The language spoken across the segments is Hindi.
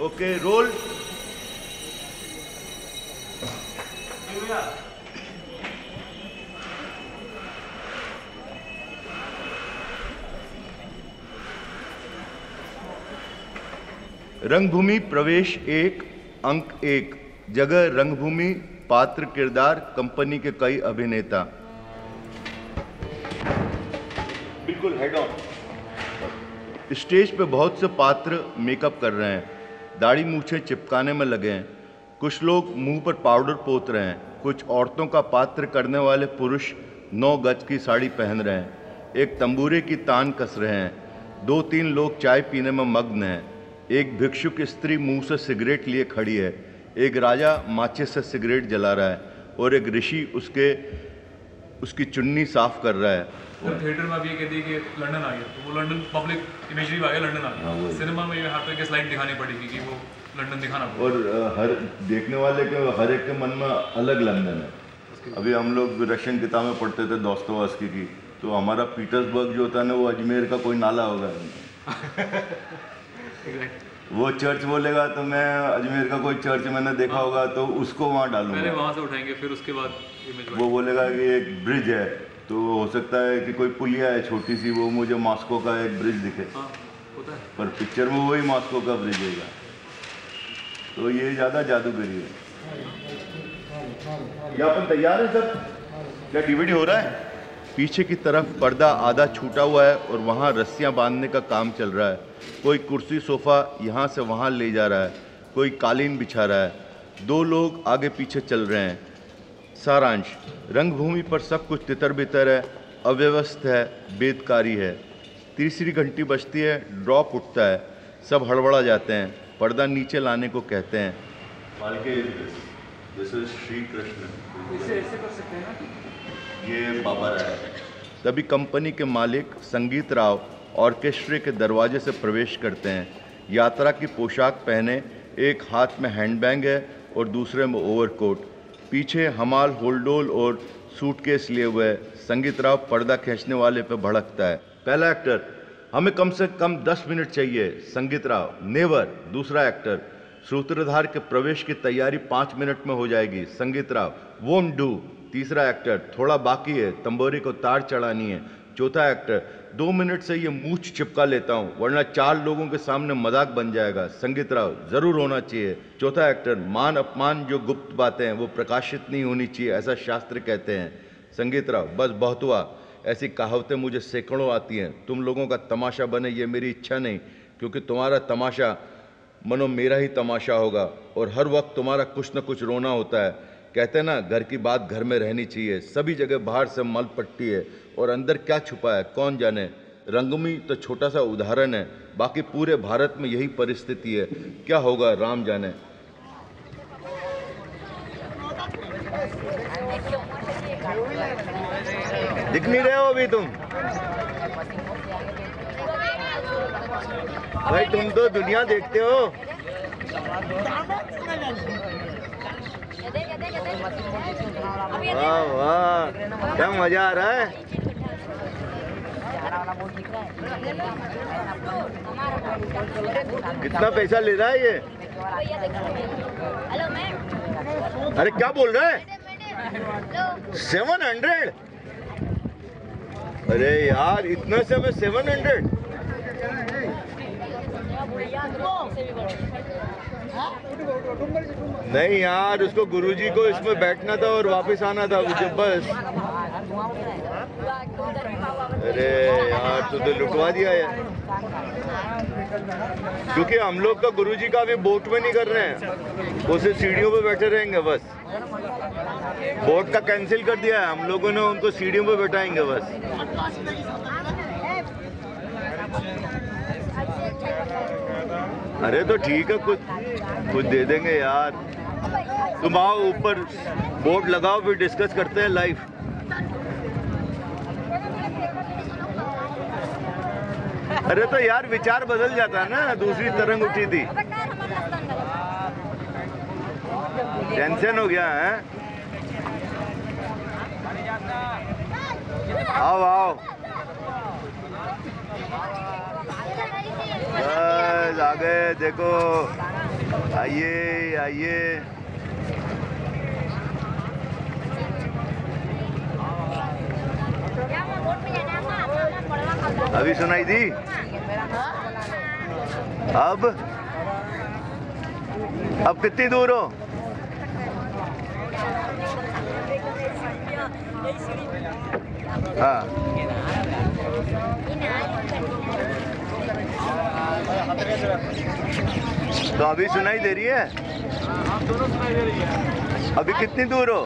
Okay role. रंगभूमि प्रवेश 1 अंक 1 जगह रंगभूमि, पात्र किरदार, कंपनी के कई अभिनेता। बिल्कुल हेड ऑन। स्टेज पे बहुत से पात्र मेकअप कर रहे हैं, दाढ़ी मूछें चिपकाने में लगे हैं, कुछ लोग मुंह पर पाउडर पोत रहे हैं, कुछ औरतों का पात्र करने वाले पुरुष 9 गज की साड़ी पहन रहे हैं, एक तंबूरे की तान कस रहे हैं, 2-3 लोग चाय पीने में मग्न हैं, एक भिक्षुक स्त्री मुंह से सिगरेट लिए खड़ी है, एक राजा माचिस से सिगरेट जला रहा है और एक ऋषि उसकी चुन्नी साफ कर रहा है। और थिएटर में अब ये कहती है कि लंदन आ गया, तो वो लंदन पब्लिक इमेजरी आ गया, लंदन आ गया। सिनेमा में ये यहाँ पे स्लाइड दिखानी पड़ेगी कि वो लंदन दिखाना पड़ेगा। और हर देखने वाले के हर एक के मन में अलग लंदन है। अभी हम लोग रशियन किताबें पढ़ते थे दोस्तोवस्की की, तो हमारा पीटर्सबर्ग जो होता है ना, वो अजमेर का कोई नाला होगा। वो चर्च बोलेगा तो मैं अजमेर का कोई चर्च मैंने देखा होगा तो उसको वहाँ डालूंगा, पहले वहाँ से उठाएंगे, फिर उसके बाद इमेज। वो बोलेगा कि एक ब्रिज है, तो हो सकता है कि कोई पुलिया है छोटी सी, वो मुझे मॉस्को का एक ब्रिज दिखे। हाँ, होता है। पर पिक्चर में वही मॉस्को का ब्रिज होगा, तो ये ज़्यादा जादूगरी है। क्या अपन तैयार है सब? क्या डीवीडी हो रहा है? पीछे की तरफ पर्दा आधा छूटा हुआ है और वहाँ रस्सियाँ बांधने का काम चल रहा है। कोई कुर्सी सोफ़ा यहाँ से वहाँ ले जा रहा है, कोई कालीन बिछा रहा है, 2 लोग आगे पीछे चल रहे हैं। सारांश: रंगभूमि पर सब कुछ तितर बितर है, अव्यवस्थित है, बेदकारी है। तीसरी घंटी बजती है, ड्रॉप उठता है, सब हड़बड़ा जाते हैं, पर्दा नीचे लाने को कहते हैं। This is Shri Krishna. इसे ऐसे कर सकते हैं ना, ये बाबा राय। तभी कंपनी के मालिक संगीत राव ऑर्केस्ट्रे के दरवाजे से प्रवेश करते हैं। यात्रा की पोशाक पहने, एक हाथ में हैंडबैग है और दूसरे में ओवरकोट। पीछे हमाल होल्डोल और सूटकेस लिए हुए है। संगीत राव पर्दा खींचने वाले पे भड़कता है। पहला एक्टर: हमें कम से कम 10 मिनट चाहिए। संगीत राव: नेवर। दूसरा एक्टर: सूत्रधार के प्रवेश की तैयारी 5 मिनट में हो जाएगी। संगीत राव: वोंट डू। तीसरा एक्टर: थोड़ा बाकी है, तंबोरी को तार चढ़ानी है। चौथा एक्टर: 2 मिनट से ये मूछ चिपका लेता हूँ, वरना 4 लोगों के सामने मजाक बन जाएगा। संगीत राव: जरूर होना चाहिए। चौथा एक्टर: मान अपमान जो गुप्त बातें हैं वो प्रकाशित नहीं होनी चाहिए, ऐसा शास्त्र कहते हैं। संगीत राव: बस बहुत हुआ, ऐसी कहावतें मुझे सैकड़ों आती हैं। तुम लोगों का तमाशा बने ये मेरी इच्छा नहीं, क्योंकि तुम्हारा तमाशा मनो मेरा ही तमाशा होगा और हर वक्त तुम्हारा कुछ न कुछ रोना होता है। कहते हैं ना, घर की बात घर में रहनी चाहिए। सभी जगह बाहर से मल पट्टी है और अंदर क्या छुपा है कौन जाने। रंगभूमि तो छोटा सा उदाहरण है, बाकी पूरे भारत में यही परिस्थिति है। क्या होगा राम जाने। दिख नहीं रहे हो अभी तुम? भाई तुम तो दुनिया देखते हो। वाह वाह, क्या मजा आ रहा है। कितना पैसा ले रहा है ये? अरे क्या बोल रहा है? 700? अरे यार इतना से मैं 700? नहीं यार, उसको गुरुजी को इसमें बैठना था और वापस आना था मुझे बस। अरे यार तू तो लुटवा दिया यार, क्योंकि हम लोग का गुरुजी का अभी बोट में नहीं कर रहे हैं, वो सिर्फ सीढ़ियों पे बैठे रहेंगे बस। बोट का कैंसिल कर दिया है हम लोगों ने, उनको सीढ़ियों पे बैठाएंगे बस। अरे तो ठीक है, कुछ दे देंगे यार। तुम आओ ऊपर, बोर्ड लगाओ, फिर डिस्कस करते हैं लाइव। अरे तो यार विचार बदल जाता है ना, दूसरी तरंग उठी थी, टेंशन हो गया है। आओ आओ, बस आगे देखो। आइए आइए। अभी सुनाई दी? अब कितनी दूर हो? हाँ। तो अभी सुनाई दे रही है? दोनों सुनाई दे रही है। अभी कितनी दूर हो?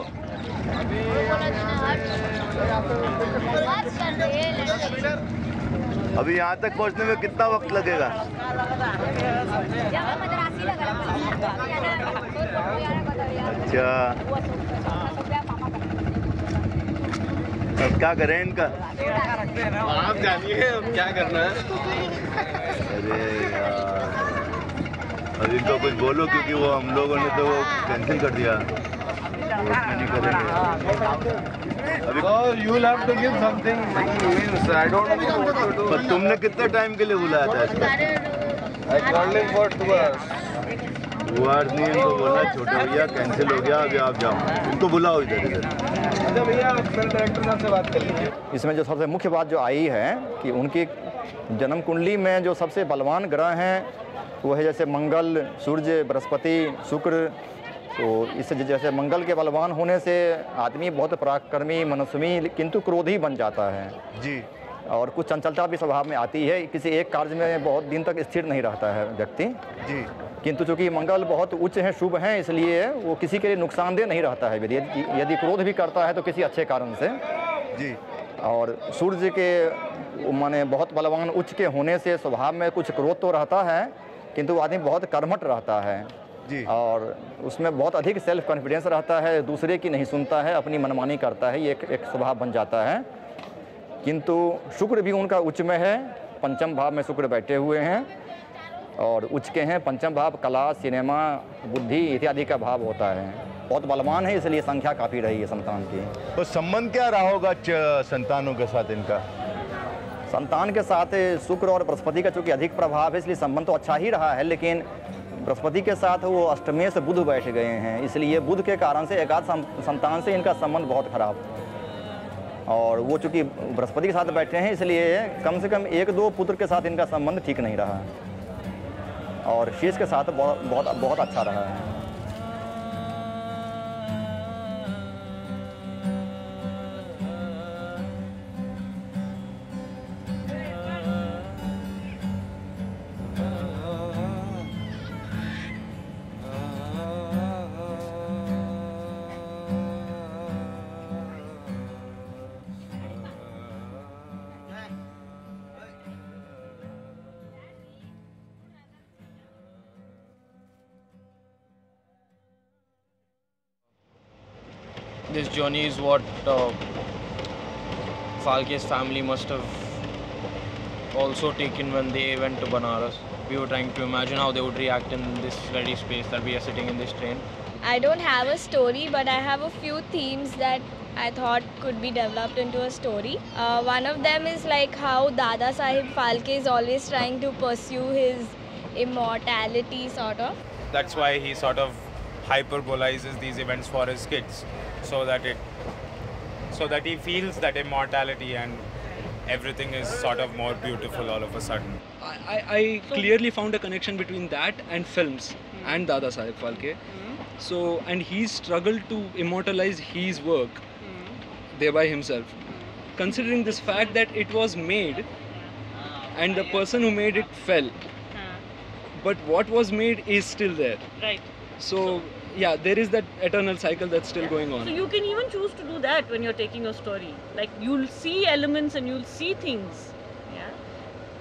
अभी यहाँ तक पहुँचने में कितना वक्त लगेगा? अच्छा, अब क्या करें इनका? आप जानिए अब क्या करना है। अरे यार, अब इनको कुछ बोलो, क्योंकि वो हम लोगों ने तो वो कैंसिल कर दिया, उसमें नहीं करेंगे अभी। So you'll have to give something. Means I don't know what to do. पर तुमने कितने टाइम के लिए बुलाया था इसको? I called him for 2 hours. 2 hours नहीं, इनको बोला छोटे भैया कैंसिल हो गया, अभी आप जाओ, इनको बुलाओ इधर इधर। अच्छा भैया, आप मेरे डायरेक्टर साहब से बात कर लीजिए। इसमें जो सबसे मुख्य बात जो आई है कि उनकी जन्म कुंडली में जो सबसे बलवान ग्रह हैं वो है जैसे मंगल, सूर्य, बृहस्पति, शुक्र। तो इससे जैसे मंगल के बलवान होने से आदमी बहुत पराक्रमी, मनस्वी किंतु क्रोधी बन जाता है जी, और कुछ चंचलता भी स्वभाव में आती है। किसी एक कार्य में बहुत दिन तक स्थिर नहीं रहता है व्यक्ति जी। किंतु चूँकि मंगल बहुत उच्च हैं, शुभ हैं, इसलिए वो किसी के लिए नुकसानदेह नहीं रहता है। यदि क्रोध भी करता है तो किसी अच्छे कारण से जी। और सूर्य के माने बहुत बलवान उच्च के होने से स्वभाव में कुछ क्रोध तो रहता है किंतु आदमी बहुत कर्मठ रहता है जी। और उसमें बहुत अधिक सेल्फ कॉन्फिडेंस रहता है, दूसरे की नहीं सुनता है, अपनी मनमानी करता है, ये एक स्वभाव बन जाता है। किंतु शुक्र भी उनका उच्च में है, पंचम भाव में शुक्र बैठे हुए हैं और उच्च के हैं। पंचम भाव कला, सिनेमा, बुद्धि इत्यादि का भाव होता है, बहुत बलवान है, इसलिए संख्या काफ़ी रही है संतान की। तो संबंध क्या रहा होगा संतानों के साथ इनका? संतान के साथ शुक्र और बृहस्पति का चूँकि अधिक प्रभाव है, इसलिए संबंध तो अच्छा ही रहा है, लेकिन बृहस्पति के साथ वो अष्टमेय से बुध बैठ गए हैं, इसलिए बुध के कारण से एकाध संतान से इनका संबंध बहुत खराब। और वो चूँकि बृहस्पति के साथ बैठे हैं, इसलिए कम से कम 1-2 पुत्र के साथ इनका संबंध ठीक नहीं रहा और शेष के साथ बहुत अच्छा रहा है। This journey is what Phalke's family must have also taken when they went to Banaras. We were trying to imagine how they would react in this very space that we are sitting in this train. I don't have a story, but I have a few themes that I thought could be developed into a story. One of them is like how Dada Saheb Phalke is always trying to pursue his immortality, sort of. That's why he sort of hyperbolizes these events for his kids, so that he feels that immortality and everything is sort of more beautiful all of a sudden. I clearly found a connection between that and films and Dada Saheb Phalke. So, and he struggled to immortalize his work thereby himself, considering this fact that it was made and the person who made it fell, but what was made is still there. Right. So yeah, there is that eternal cycle that's still going on. So you can even choose to do that when you're taking a story. Like you'll see elements and you'll see things. Yeah.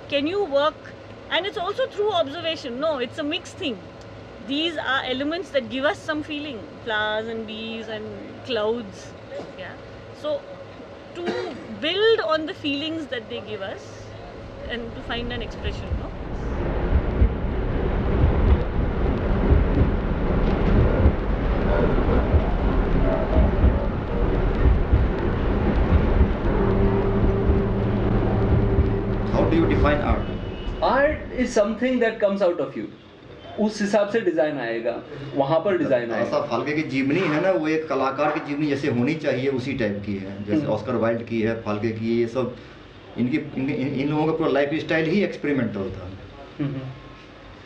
Can you work? And it's also through observation. No, it's a mixed thing. These are elements that give us some feeling. Flowers and bees and clouds. Yeah. So to build on the feelings that they give us and to find an expression. No? How do you define art? Art is something that comes out of you. उस हिसाब से डिज़ाइन आएगा, वहाँ पर डिज़ाइन आएगा। ऐसा फाल्के की जीवनी है ना, वो एक कलाकार की जीवनी जैसे होनी चाहिए उसी टाइप की है, जैसे ऑस्कर वाइल्ड की है, फाल्के की, ये सब इन लोगों का पूरा लाइफ स्टाइल ही एक्सपेरिमेंटल था।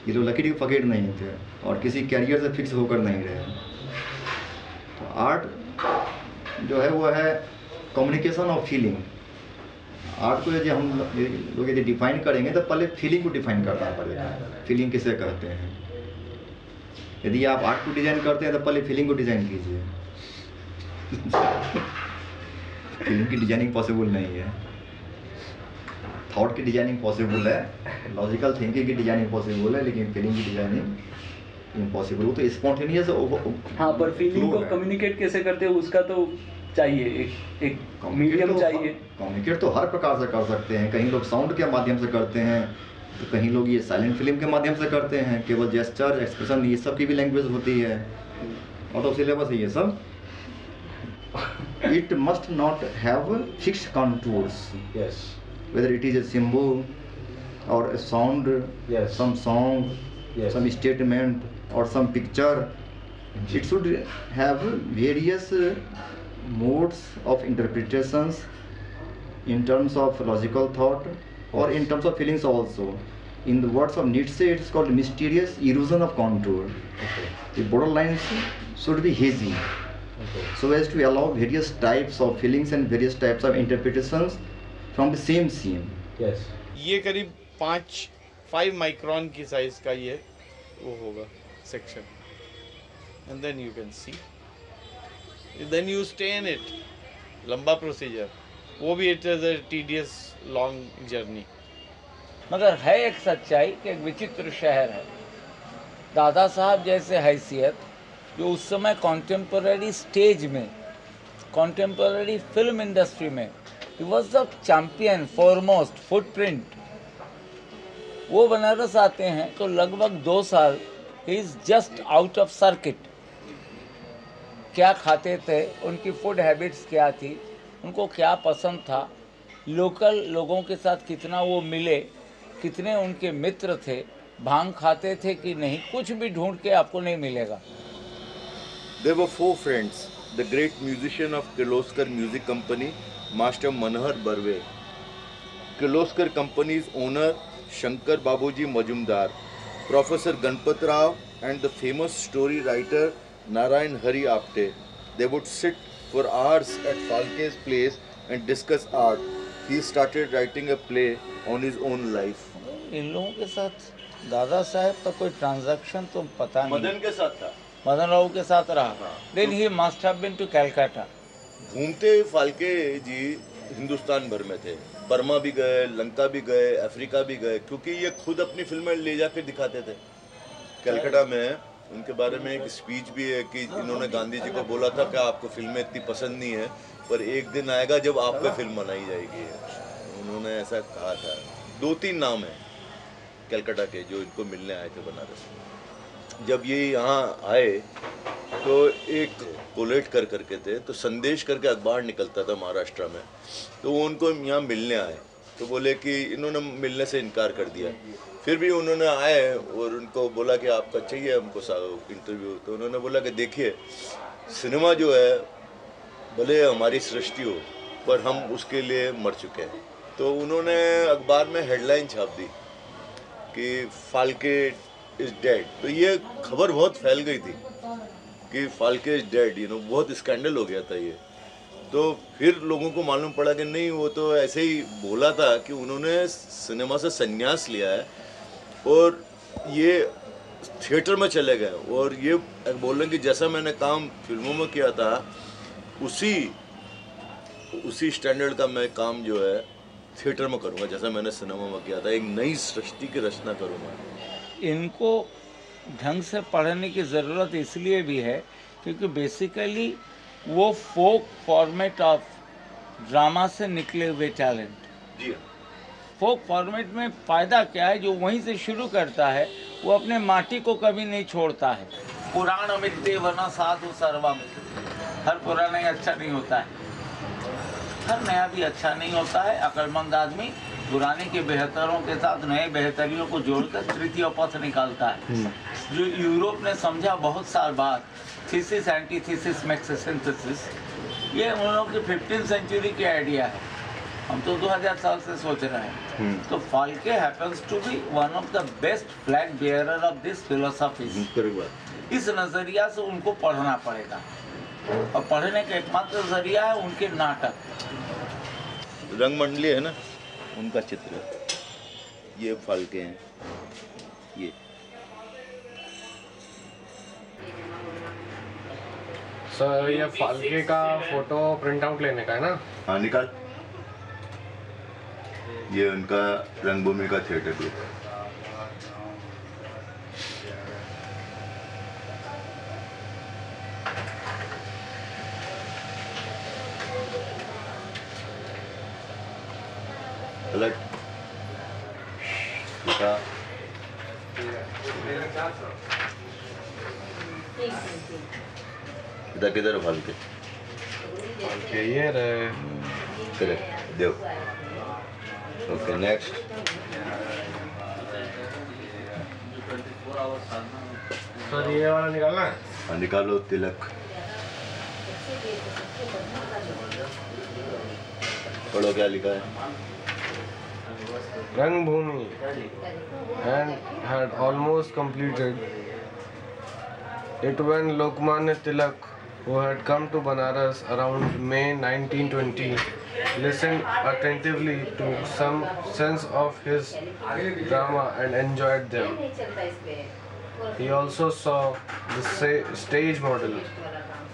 ये लोग लकीर के फकीर नहीं थे और किसी कैरियर से फिक्स होकर नहीं रहे। तो आर्ट जो है वो है कम्युनिकेशन ऑफ फीलिंग। आर्ट को यदि हम लोग यदि डिफाइन करेंगे तो पहले फीलिंग को डिफाइन करना पड़ेगा, फीलिंग किसे कहते हैं। यदि आप आर्ट को डिज़ाइन करते हैं तो पहले फीलिंग को डिज़ाइन कीजिए। फीलिंग की डिजाइनिंग पॉसिबल नहीं है, थॉट की डिजाइनिंग पॉसिबल है, लॉजिकल थिंकिंग की डिजाइनिंग पॉसिबल है, लेकिन फीलिंग की डिजाइनिंग इम्पॉसिबल। वो तो स्पॉन्टेनियस। हाँ, पर फीलिंग को कम्युनिकेट कैसे करते हो उसका तो चाहिए, एक मीडियम चाहिए। कम्युनिकेट तो हर प्रकार से कर सकते हैं, कहीं लोग साउंड के माध्यम से करते हैं, तो कहीं लोग ये साइलेंट फिल्म के माध्यम से करते हैं, केवल जेस्चर एक्सप्रेशन ये सब की भी लैंग्वेज होती है, आउट ऑफ सिलेबस है ये सब। It must not have fixed contours. Yes. Whether it is a symbol or a sound, yes, some song, yes, some statement or some picture, it should have various modes of interpretations in terms of logical thought or in terms of feelings also. In the words of Nietzsche, it is called mysterious erosion of contour. Okay. The borderlines should be hazy. Okay. So as to allow various types of feelings and various types of interpretations from the same scene. Yes. ये करीब 5 माइक्रोन की साइज का ये वो होगा section, and then you can see, then you stay in it. लंबा प्रोसीजर, वो भी it is a tedious long journey. मगर है एक सच्चाई कि एक विचित्र शहर है। दादा साहब जैसे हैसियत जो उस समय कॉन्टेम्पररी स्टेज में, कॉन्टेम्पररी फिल्म इंडस्ट्री में he was the champion foremost footprint, वो बनारस आते हैं तो लगभग 2 साल he is just out of circuit. क्या खाते थे, उनकी फूड हैबिट्स क्या थी, उनको क्या पसंद था, लोकल लोगों के साथ कितना वो मिले, कितने उनके मित्र थे, भांग खाते थे कि नहीं, कुछ भी ढूंढ के आपको नहीं मिलेगा। There were 4 friends, the great musician of Kirloskar Music Company, Master Manohar Barve, Kirloskar Company's owner Shankar Babuji Majumdar, Professor Ganpat Rao and the famous story writer Narayan Hari Apte. They would sit for hours at Falke's place and discuss art. He started writing a play on his own life. इन लोगों के साथ दादा साहब का कोई ट्रांजैक्शन तो पता नहीं। मदन के साथ था, मदन राव के साथ रहा। Then he must have been to Calcutta. घूमते फाल्के जी हिंदुस्तान भर में थे, बर्मा भी गए, लंका भी गए, अफ्रीका भी गए, क्योंकि ये खुद अपनी फिल्में ले जाकर दिखाते थे। कलकत्ता में उनके बारे में एक स्पीच भी है कि इन्होंने गांधी जी को बोला था कि आपको फिल्में इतनी पसंद नहीं है, पर एक दिन आएगा जब आप पे फिल्म बनाई जाएगी। उन्होंने ऐसा कहा था। 2-3 नाम हैं कलकत्ता के जो इनको मिलने आए थे बनारस। जब ये यहाँ आए तो एक कोलेट करके थे, तो संदेश करके अखबार निकलता था महाराष्ट्र में, तो वो उनको यहाँ मिलने आए, तो बोले कि इन्होंने मिलने से इनकार कर दिया। फिर भी उन्होंने आए और उनको बोला कि आपका चाहिए हमको इंटरव्यू, तो उन्होंने बोला कि देखिए सिनेमा जो है भले हमारी सृष्टि हो पर हम उसके लिए मर चुके हैं। तो उन्होंने अखबार में हेडलाइन छाप दी कि फाल्के इज डेड। तो ये खबर बहुत फैल गई थी कि फाल्के इज डेड, बहुत स्कैंडल हो गया था ये। तो फिर लोगों को मालूम पड़ा कि नहीं, वो तो ऐसे ही बोला था कि उन्होंने सिनेमा से संन्यास लिया है और ये थिएटर में चले गए, और ये बोल रहे हैं कि जैसा मैंने काम फिल्मों में किया था उसी स्टैंडर्ड का मैं काम जो है थिएटर में करूँगा, जैसा मैंने सिनेमा में किया था। एक नई सृष्टि की रचना करूँगा। इनको ढंग से पढ़ने की ज़रूरत इसलिए भी है क्योंकि बेसिकली वो फोक फॉर्मेट ऑफ ड्रामा से निकले हुए टैलेंट। जी, फोक फॉर्मेट में फ़ायदा क्या है, जो वहीं से शुरू करता है वो अपने माटी को कभी नहीं छोड़ता है। पुराण मित्ते वना साधु सर्वम, हर पुराना ही अच्छा नहीं होता है, हर नया भी अच्छा नहीं होता है। अक्लमंद आदमी पुराने के बेहतरों के साथ नए बेहतरियों को जोड़कर तृतीय पथ निकालता है, जो यूरोप ने समझा बहुत साल बाद, थीसिस एंटीथीसिस मेक्स सिंथेसिस। ये उन लोगों की 15th सेंचुरी की आइडिया है, हम तो 2000 साल से सोच रहे हैं। तो Phalke happens to be one of the best flag bearer of this philosophy. इस नज़रिया से उनको पढ़ना पड़ेगा, और पढ़ने का एकमात्र जरिया है उनके नाटक। रंगमंडली है ना, उनका चित्र, ये फाल्के हैं। ये सर ये फाल्के का फोटो प्रिंट आउट लेने का है ना? हाँ निकाल। ये उनका रंगभूमि का थिएटर ग्रुप। अलग दिखा। किधर फाल्के? फाल्के ये रहे। Correct, Dev. Okay next. Sir ये वाला निकालना है? हाँ निकालो। तिलक। पढ़ो क्या लिखा है। Rangbhoomi and had almost completed it when Lokmanya Tilak, who had come to Banaras around May 1920, listened attentively to some sense of his drama and enjoyed them. He also saw the stage model.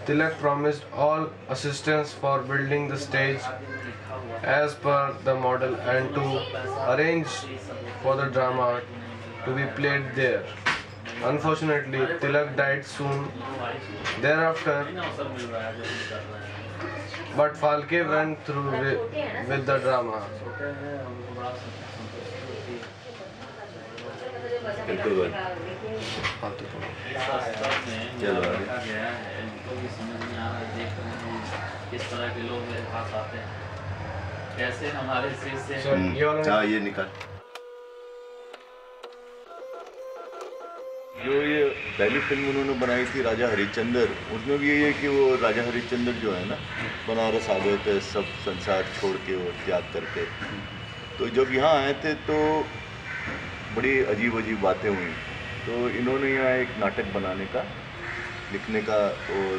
Tilak promised all assistance for building the stage as per the model and to arrange for the drama to be played there. Unfortunately, Tilak died soon thereafter, but Falke went through with the drama. किस तरह के लोग मेरे पास आते हैं, कैसे हमारे से हाँ ये निकाल। जो ये पहली फिल्म उन्होंने बनाई थी राजा हरिश्चंद्र, उसमें भी यही है कि वो राजा हरिश्चंद्र जो है ना, बनारस आ गए थे सब संसार छोड़ के और त्याग करके। तो जब यहाँ आए थे तो बड़ी अजीब अजीब बातें हुई, तो इन्होंने यहाँ एक नाटक बनाने का, लिखने का और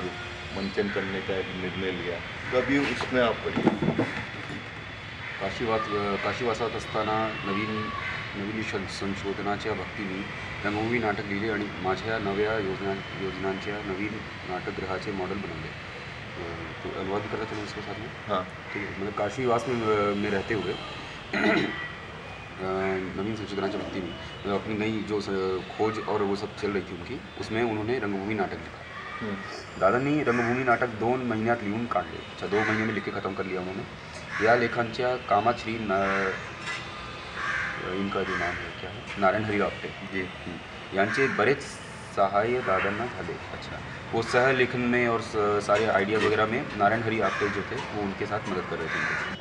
मंचन करने का एक निर्णय लिया। तो अभी उसमें आप पढ़िए। काशीवासात असताना नवीन संशोधनाच्या भक्तीने रंगभूमी नाटक लिहिले आणि माझ्या नव्या योजनांच्या नवीन नाटकगृहाचे मॉडल बनवले। तो अनुवाद करना चाहिए उसके साथ में। हाँ ठीक है। मतलब काशीवास में रहते हुए नवीन संशोधनाच्या भक्ति में मतलब अपनी नई जो खोज और वो सब चल रही थी उनकी, उसमें उन्होंने रंगभूमी नाटक लिखा। दादांनी रंगभूमी नाटक 2 महिन्यात लिहून काढले। अच्छा 2 महीने में लिख के ख़त्म कर लिया उन्होंने। या लेखांच्या कामात श्री इनका जो नाम है क्या है, नारायण हरी आपटे जी, यांचे बरेच सहाय्य दादांना झाले। अच्छा, वो सह लेखन में और सारे आइडिया वगैरह में नारायण हरी आपटे जो थे वो उनके साथ मदद कर रहे थे।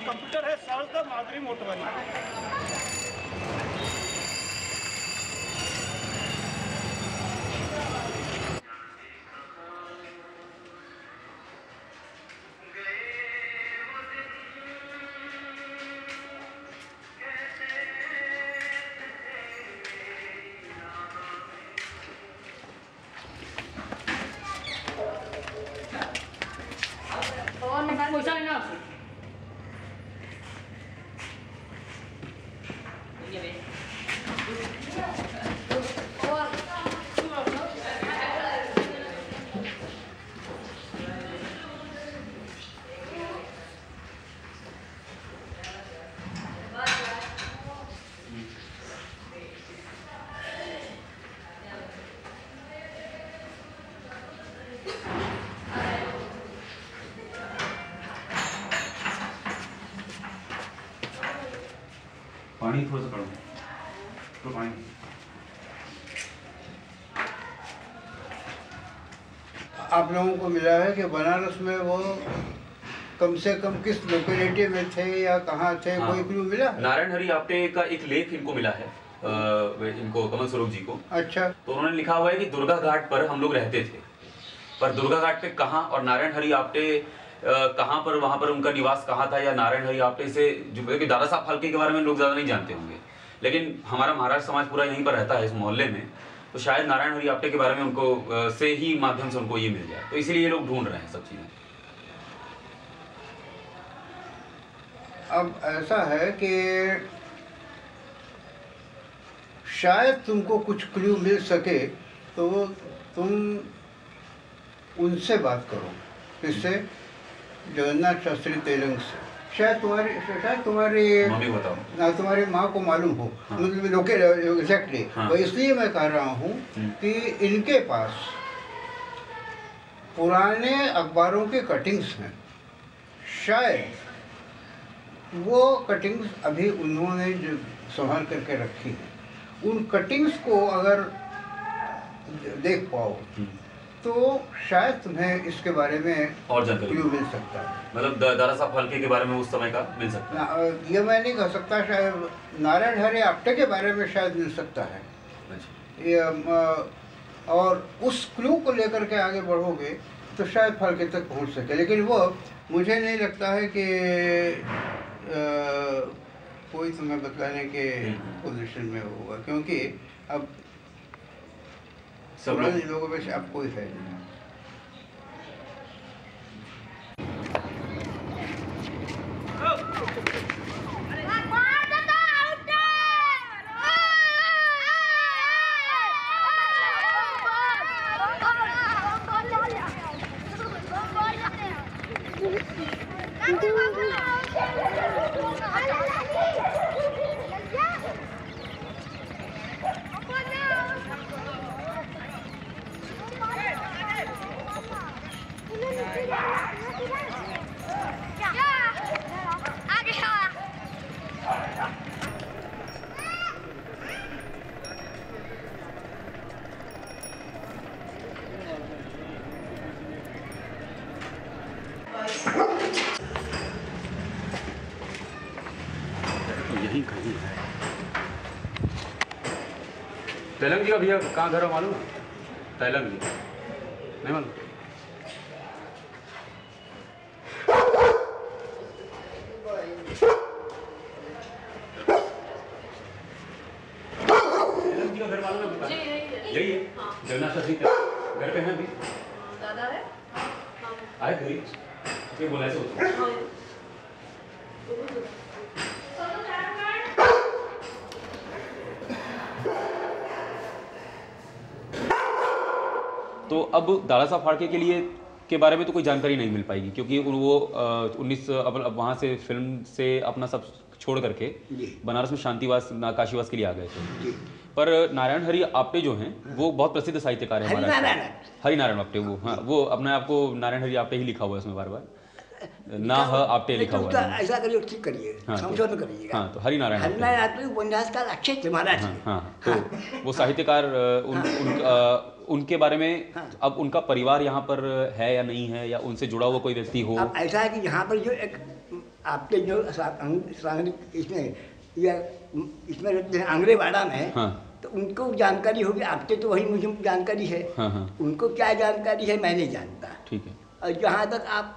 कंप्यूटर है सर्च द माधुरी मोटवानी। पैसा लेना पानी थोड़ा सा करो तो पानी। आप लोगों को मिला है कि बनारस में वो कम से कम किस लोकेलिटी में थे या कहाँ थे? हाँ। कोई क्लू मिला? नारायण हरि आपटे का एक लेख इनको मिला है, इनको कमल स्वरूप जी को। अच्छा। तो उन्होंने लिखा हुआ है कि दुर्गा घाट पर हम लोग रहते थे, पर दुर्गा घाट पे कहाँ और नारायण हरि आपटे कहाँ पर, वहाँ पर उनका निवास कहाँ था, या नारायण हरि आपटे से जो दादा साहब फाल्के के बारे में लोग ज़्यादा नहीं जानते होंगे, लेकिन हमारा महाराष्ट्र समाज पूरा यहीं पर रहता है इस मोहल्ले में, तो शायद नारायण हरि आपटे के बारे में उनको से ही माध्यम से उनको ये मिल जाए, तो इसीलिए ये लोग ढूंढ रहे हैं सब चीज़ें। अब ऐसा है कि शायद तुमको कुछ क्लू मिल सके तो तुम उनसे बात करो, किससे? जगन्नाथ शास्त्री तेलंग से। शायद तुम्हारी माँ को मालूम हो। हाँ। मतलब लोकल एग्जैक्टली। हाँ। तो इसलिए मैं कह रहा हूँ कि इनके पास पुराने अखबारों के कटिंग्स हैं, शायद वो कटिंग्स अभी उन्होंने जो संभाल करके रखी है, उन कटिंग्स को अगर देख पाओ तो शायद तुम्हें इसके बारे में और जानकारी मिल सकता है। मतलब दादा साहब फाल्के के बारे में उस समय का मिल सकता है। ये मैं नहीं कह सकता, शायद नारायण हरि आपटे के बारे में शायद मिल सकता है। ये और उस क्लू को लेकर के आगे बढ़ोगे तो शायद फाल्के तक पहुंच सके, लेकिन वो मुझे नहीं लगता है कि कोई तुम्हें बतलाने के पोजीशन में होगा, क्योंकि अब सब लोगों में से अब कोई है नहीं। यही कहीं है। तेलंग जी का भैया कहाँ घर है मालूम है? तेलंग जी नहीं मालूम? तेलंग जी का घर मालूम है? यही है। जगन्नाथ शास्त्री घर पे हैं अभी? दादा है? आए घरी? फिर बोला ऐसे होता है। तो अब दादा साहब फाल्के के लिए के बारे में तो कोई जानकारी नहीं मिल पाएगी, क्योंकि वो 19 अब वहाँ से फिल्म से अपना सब छोड़ करके बनारस में शांतिवास काशीवास के लिए आ गए थे। पर नारायण हरि आपटे जो हैं वो बहुत प्रसिद्ध साहित्यकार है हमारे, हरि नारायण आपटे। वो हाँ, वो अपने आप को नारायण हरि आपटे ही लिखा हुआ है उसमें बार बार, ना आपटे लिखा हुआ है। ऐसा करिए, ठीक करिए, संशोधन करिएगा। हाँ, तो हरि नारायण आपटे उपन्यासकार अच्छे थे महाराज। हाँ, तो वो साहित्यकार उनके बारे में अब उनका परिवार यहाँ पर है या नहीं है, या उनसे जुड़ा हुआ कोई व्यक्ति हो? अब ऐसा है कि यहाँ पर जो एक आपके जो इसमें रहते हैं आंगरेवाड़ा में, तो उनको जानकारी होगी। आपके तो वही मुझे जानकारी है। उनको क्या जानकारी है मैं नहीं जानता। ठीक है। और जहाँ तक आप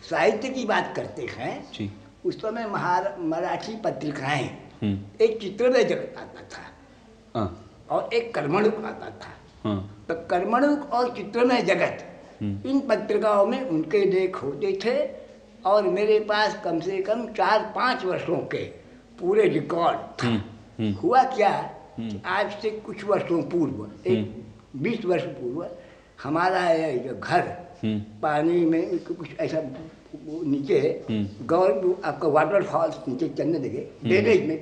साहित्य की बात करते हैं, उस समय मराठी पत्रिकाएं एक चित्रमय जगत आता था और एक कर्मणुक आता था। तो कर्मणुक और चित्रमय जगत, इन पत्रिकाओं में उनके लेख होते थे और मेरे पास कम से कम 4-5 वर्षों के पूरे रिकॉर्ड था। हुआ क्या, आज से कुछ वर्षों पूर्व, एक 20 वर्ष पूर्व, हमारा जो घर पानी में कुछ ऐसा नीचे गौर आपका वाटरफॉल्स नीचे चलने लगे ड्रेनेज में,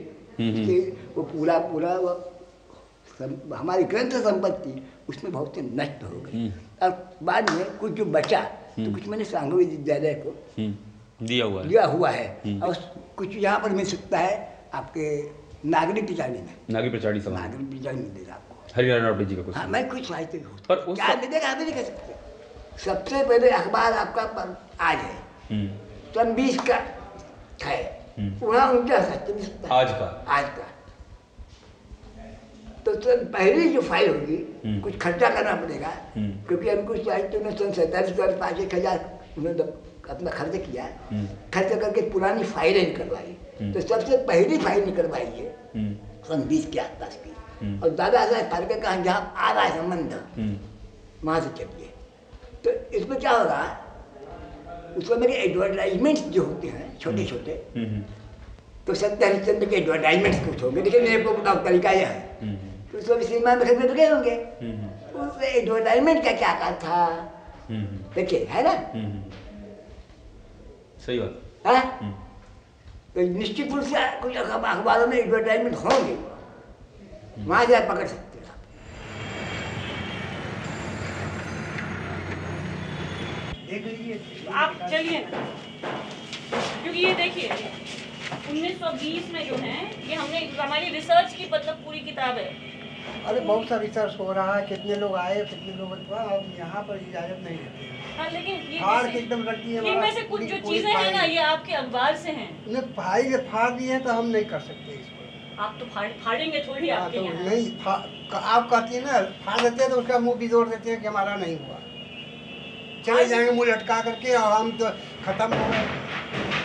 वो पूरा वो हमारी ग्रंथ संपत्ति उसमें बहुत से नष्ट हो गई। अब बाद में कुछ जो बचा तो कुछ मैंने सांगवी विद्यालय को दिया हुआ है और कुछ यहाँ पर मिल सकता है आपके नागरी पिछाड़ी में, नागरी पिछाड़ी समाज, नागरी पिछाड़ी मिलेगा आपको। हरियाणा रावटे जी का कुछ? हाँ, मैं कुछ साहित्य हूँ, पर क्या मिलेगा हमें नहीं कह सकते। सबसे पहले अखबार आपका आज है, सन 20 का है, वहाँ उनका सत्य नहीं सकता आज का। तो पहली जो फाइल होगी कुछ खर्चा करना पड़ेगा, क्योंकि हमको साहित्य में सन 47 साल 5-1000 उन्होंने अपना खर्च किया, खर्च करके पुरानी फाइलें निकलवाई। तो सबसे पहली फाइल निकलवाई है सन 20 के आसपास की, और दादा साहब फाल्के का जहाँ आ रहा है संबंध, वहाँ से चलिए। तो इसमें क्या हो रहा है, उसमें मेरे एडवर्टाइजमेंट्स जो होते हैं छोटे छोटे, तो सत्य हरिश्चंद्र के एडवर्टाइजमेंट्स कुछ होंगे, लेकिन मेरे को बताओ तरीका यह है, तो उसमें सिनेमा में खरीदने लगे होंगे, उस एडवर्टाइजमेंट का क्या आकार था देखिए, है ना? सही बात है। तो निश्चित रूप से कुछ अखबारों में एडवर्टाइजमेंट होंगे, वहाँ से आप पकड़ सकते हैं। देख लीजिए आप, चलिए ना, क्योंकि ये देखिए 1920 में जो है, ये हमने हमारी रिसर्च की मतलब पूरी किताब है। अरे बहुत सा रिसर्च हो रहा है, कितने लोग आए, कितने लोग, अब यहाँ पर इजाजत नहीं है। हाँ, लेकिन ये फाड़ के एकदम रखी है, इनमें से कुछ जो चीजें हैं ना, ये आपके अखबार से हैं। नहीं, फाइल फाड़ दी है तो हम नहीं कर सकते इसको। आप तो फाड़ेंगे थोड़ी आपके तो यहाँ। नहीं, आप कहती है ना फाड़ देते हैं तो उसका मुंह बिजोड़ देते हैं कि हमारा नहीं हुआ, चले जाएंगे मुंह लटका करके, और हम तो खत्म हो गए,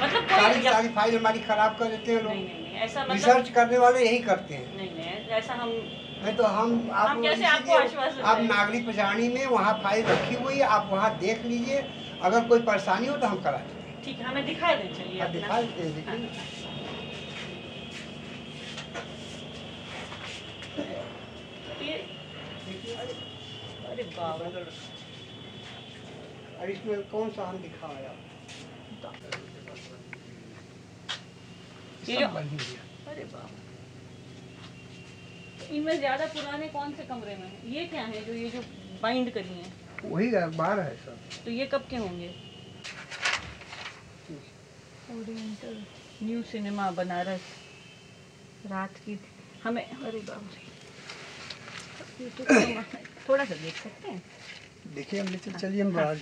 मतलब सारी फाइल हमारी खराब कर देते हैं लोग। नहीं, ऐसा मतलब रिसर्च करने वाले यही करते हैं। नहीं, ऐसा हम नहीं तो हम आप कैसे आपको आश्वासन आप नागरी पिछाड़ी में वहाँ फाइल रखी हुई है, आप वहाँ देख लीजिए, अगर कोई परेशानी हो तो हम करा देंगे। ठीक है, हमें दिखा दें, चलिए दिखा देते हैं। अरे बाबा, और इसमें कौन सा हम दिखाया? ये जो, अरे बाबा, इनमें ज्यादा पुराने कौन से कमरे में है? ये क्या है जो ये जो बाइंड करी है? वही अखबार है सब। तो ये कब के होंगे? ओरिएंटल न्यू सिनेमा बनारस, रात की हमें, अरे बाबा, ये तो थोड़ा सा देख सकते हैं, देखिए हम लेते चलिए हम बाहर।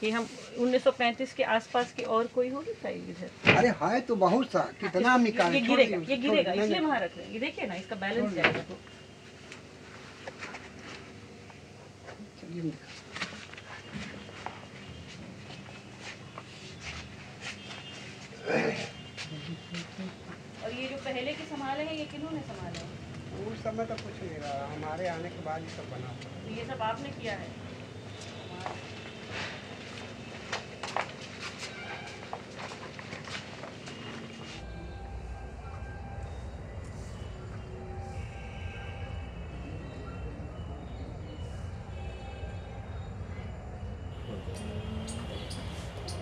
ये हम 1935 के आसपास की और कोई होगी फाइल इधर? अरे है तो बहुत सा, कितना हम निकालें? ये गिरेगा इसलिए वहाँ रख रहे हैं। ये देखिए ना, इसका बैलेंस जाएगा तो। और ये जो पहले के संभाले हैं, ये किन्होंने संभाले हैं? उस समय तो कुछ नहीं रहा, हमारे आने के बाद ये सब बना। ये सब आपने किया है?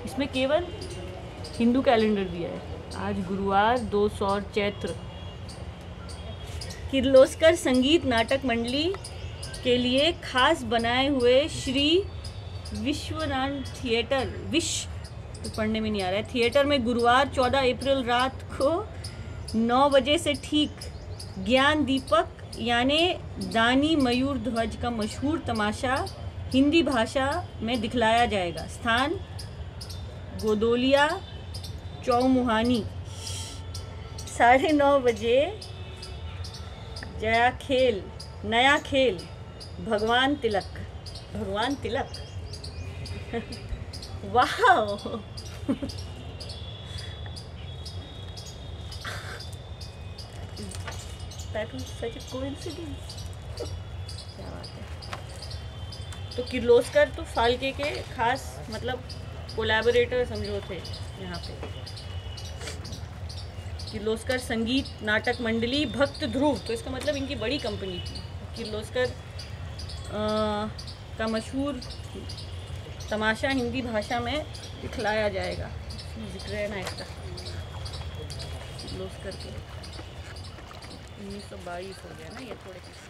इसमें केवल हिंदू कैलेंडर दिया है। आज गुरुवार 2 सौर चैत्र। किर्लोस्कर संगीत नाटक मंडली के लिए खास बनाए हुए श्री विश्वनाथ थिएटर, तो पढ़ने में नहीं आ रहा है, थिएटर में गुरुवार 14 अप्रैल रात को 9 बजे से ठीक ज्ञान दीपक यानी दानी मयूर ध्वज का मशहूर तमाशा हिंदी भाषा में दिखलाया जाएगा। स्थान गोदोलिया चौमुहानी। 9:30 बजे जया खेल, नया खेल, भगवान तिलक वाह That was such a coincidence. क्या बात है। तो किर्लोस्कर तो फाल्के के खास मतलब कोलैबोरेटर समझो थे यहाँ पे। किर्लोस्कर संगीत नाटक मंडली भक्त ध्रुव, तो इसका मतलब इनकी बड़ी कंपनी थी। किर्लोस्कर का मशहूर तमाशा हिंदी भाषा में दिखलाया जाएगा। जिक्र है ना इसका किर्लोस्कर के। 1922 हो गया ना ये थोड़े से।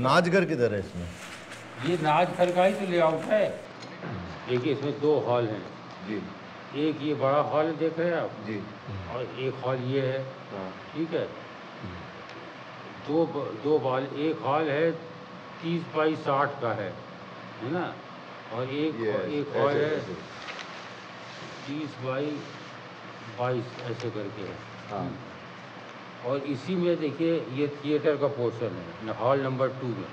नाचघर किधर है इसमें? ये नाचघर का ही तो लेआउट है। देखिए इसमें 2 हॉल हैं जी। एक ये बड़ा हॉल देख रहे हैं आप जी, और एक हॉल ये है। ठीक है, दो हॉल, एक हॉल है 30 बाई 60 का है ना, और एक हॉल है 30 बाई 22 ऐसे करके है। हाँ। और इसी में देखिए ये थिएटर का पोर्शन है हॉल नंबर 2 में,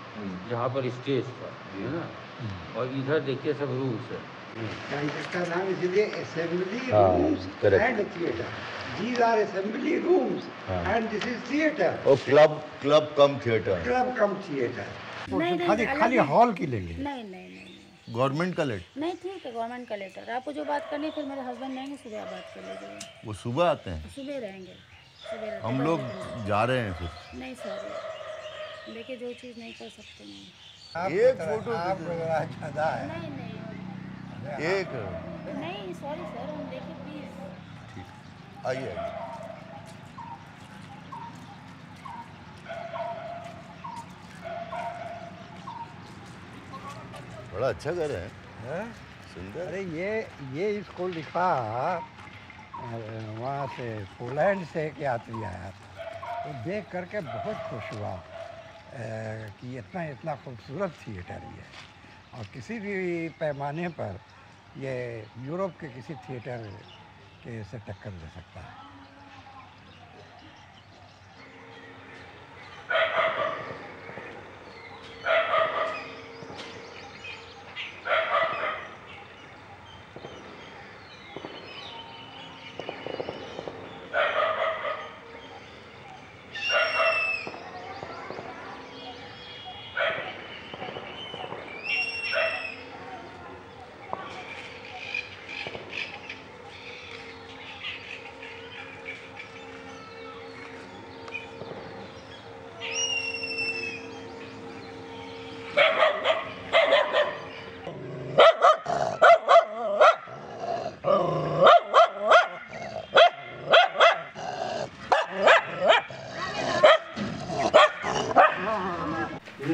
जहाँ पर स्टेज था, है ना, और इधर देखिए सब रूम्स है। इसका नाम इसलिए assembly rooms and theatre. These are assembly rooms and this is theater. और क्लब कम थिएटर। क्लब कम थिएटर। खाली हॉल की ले ली। नहीं गवर्नमेंट का लेटर? नहीं, ठीक है, गवर्नमेंट का लेटर। आपको जो बात करनी है फिर मेरे हस्बैंड रहेंगे, सुबह आप बात कर लीजिएगा। वो सुबह आते हैं? सुबह रहेंगे, सुबह हम लोग जा रहे हैं फिर। नहीं सर, देखिए जो चीज़ नहीं कर सकते नहीं। एक फोटो ज़्यादा है। नहीं एक नहीं, सॉरी सर, हम देखिए प्लीज। आइए। बड़ा अच्छा घर है, सुंदर। अरे ये इसको लिखा वहाँ से पोलैंड से एक यात्री आया था, वो देख करके बहुत खुश हुआ कि इतना खूबसूरत थिएटर ये है, और किसी भी पैमाने पर ये यूरोप के किसी थिएटर के से टक्कर दे सकता है।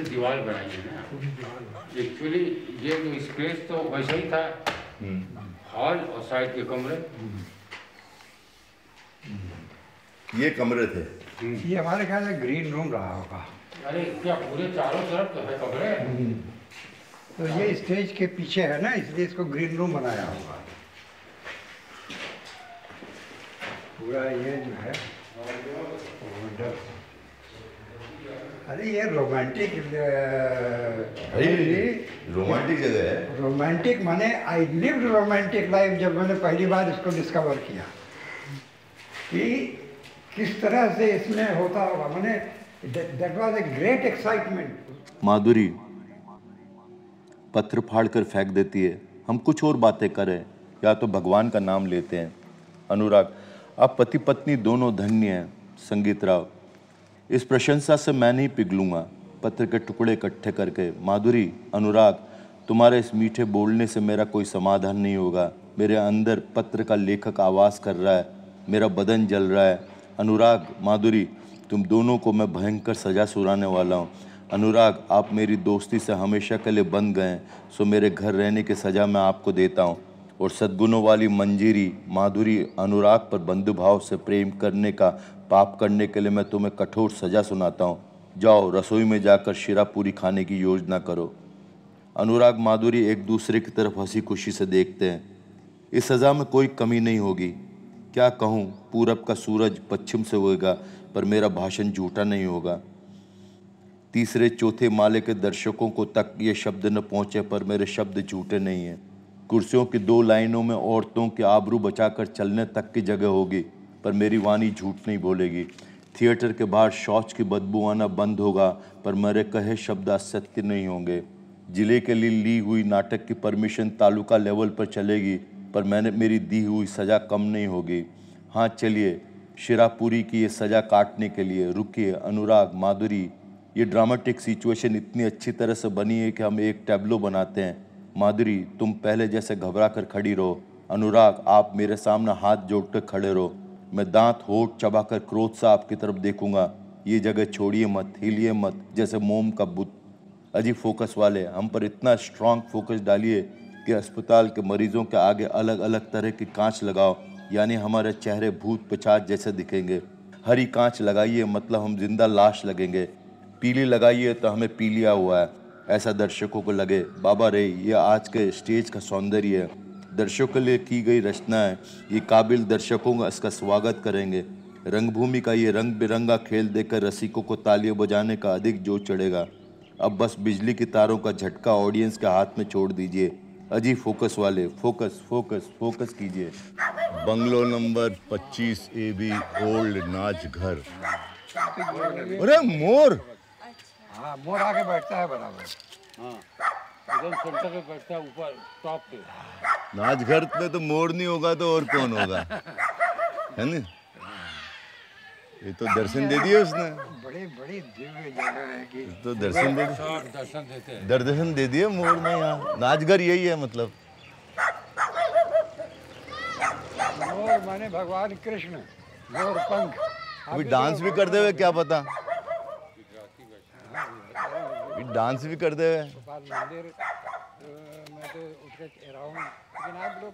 दीवार बनाई है ना, एक्चुअली ये जो स्पेस तो वैसा ही था, हॉल और साइड के कमरे। ये कमरे थे? ये हमारे ख्याल से ग्रीन रूम रहा होगा। अरे क्या पूरे चारों तरफ तो है कमरे? तो ये स्टेज के पीछे है ना, इसलिए इसको ग्रीन रूम बनाया होगा। पूरा ये जो है अरे ये रोमांटिक जगह है। रोमांटिक माने आई लिव्ड रोमांटिक लाइफ जब मैंने पहली बार इसको डिस्कवर किया कि किस तरह से इसमें होता होगा, माने that was a great excitement. Madhuri पत्थर फाड़ कर फेंक देती है, हम कुछ और बातें करें या तो भगवान का नाम लेते हैं। अनुराग, आप पति पत्नी दोनों धन्य हैं। संगीत राव, इस प्रशंसा से मैं नहीं पिघलूंगा पत्थर के टुकड़े इकट्ठे करके। माधुरी, अनुराग, तुम्हारे इस मीठे बोलने से मेरा कोई समाधान नहीं होगा। मेरे अंदर पत्र का लेखक आवाज़ कर रहा है, मेरा बदन जल रहा है। अनुराग, माधुरी, तुम दोनों को मैं भयंकर सजा सुनाने वाला हूँ। अनुराग, आप मेरी दोस्ती से हमेशा के लिए बंध गए हैं, सो मेरे घर रहने की सज़ा मैं आपको देता हूँ। और सद्गुणों वाली मंजीरी, माधुरी, अनुराग पर बंधुभाव से प्रेम करने का पाप करने के लिए मैं तुम्हें कठोर सज़ा सुनाता हूँ। जाओ रसोई में जाकर शीरा पूरी खाने की योजना करो। अनुराग, माधुरी एक दूसरे की तरफ हंसी खुशी से देखते हैं। इस सज़ा में कोई कमी नहीं होगी। क्या कहूँ, पूरब का सूरज पश्चिम से होगा, पर मेरा भाषण झूठा नहीं होगा। तीसरे चौथे माले के दर्शकों को तक ये शब्द न पहुँचे, पर मेरे शब्द झूठे नहीं हैं। कुर्सियों की 2 लाइनों में औरतों के आबरू बचाकर चलने तक की जगह होगी, पर मेरी वाणी झूठ नहीं बोलेगी। थिएटर के बाहर शौच की बदबू आना बंद होगा, पर मेरे कहे शब्द असत्य नहीं होंगे। जिले के लिए ली हुई नाटक की परमिशन तालुका लेवल पर चलेगी, पर मेरी दी हुई सज़ा कम नहीं होगी। हाँ चलिए, शिरापुरी की ये सज़ा काटने के लिए रुकिए। अनुराग, माधुरी, ये ड्रामेटिक सिचुएशन इतनी अच्छी तरह से बनी है कि हम एक टैब्लो बनाते हैं। माधुरी, तुम पहले जैसे घबरा कर खड़ी रहो। अनुराग, आप मेरे सामने हाथ जोड़कर खड़े रहो। मैं दांत होठ चबाकर क्रोध से आपकी तरफ देखूंगा। ये जगह छोड़िए मत, हिलिए मत, जैसे मोम का बुत। अजी फोकस वाले, हम पर इतना स्ट्रांग फोकस डालिए कि अस्पताल के मरीजों के आगे अलग अलग तरह की कांच लगाओ, यानी हमारे चेहरे भूत पिशाच जैसे दिखेंगे। हरी कांच लगाइए मतलब हम जिंदा लाश लगेंगे, पीली लगाइए तो हमें पी लिया हुआ है, ऐसा दर्शकों को लगे। बाबा रे, ये आज के स्टेज का सौंदर्य है, दर्शकों के लिए की गई रचना है। ये काबिल दर्शकों का इसका स्वागत करेंगे। रंगभूमि का ये रंग बिरंगा खेल देखकर रसिकों को तालियां बजाने का अधिक जोश चढ़ेगा। अब बस बिजली की तारों का झटका ऑडियंस के हाथ में छोड़ दीजिए। अजी फोकस वाले, फोकस फोकस फोकस कीजिए। बंगलो नंबर 25 AB ओल्ड नाच घर। अरे मोर! हाँ, मोर आके बैठता है बराबर। हाँ, एकदम सेंटर पे बैठता है, ऊपर टॉप पे। नाच घर पे तो मोर नहीं होगा तो और कौन होगा, है ना? ये तो दर्शन दे दिए उसने। बड़ी बड़ी दिव्य जगह है कि तो दर्शन दे दर्शन देते हैं। दर्शन दे दिए मोर ने यहाँ। नाचघर यही है मतलब। मोर माने भगवान कृष्ण, मोर पंख। अभी डांस भी करते हुए क्या पता, डांस भी करते हुए। मंदिर मैं तो उठ के रहा हूँ, लेकिन आप लोग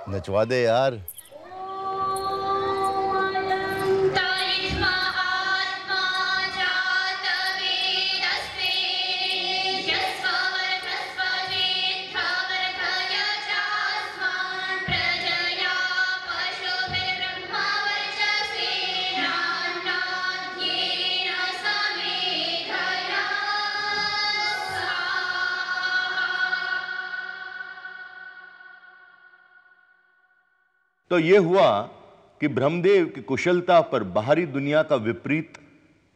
नचवा दे यार। तो ये हुआ कि ब्रह्मदेव की कुशलता पर बाहरी दुनिया का विपरीत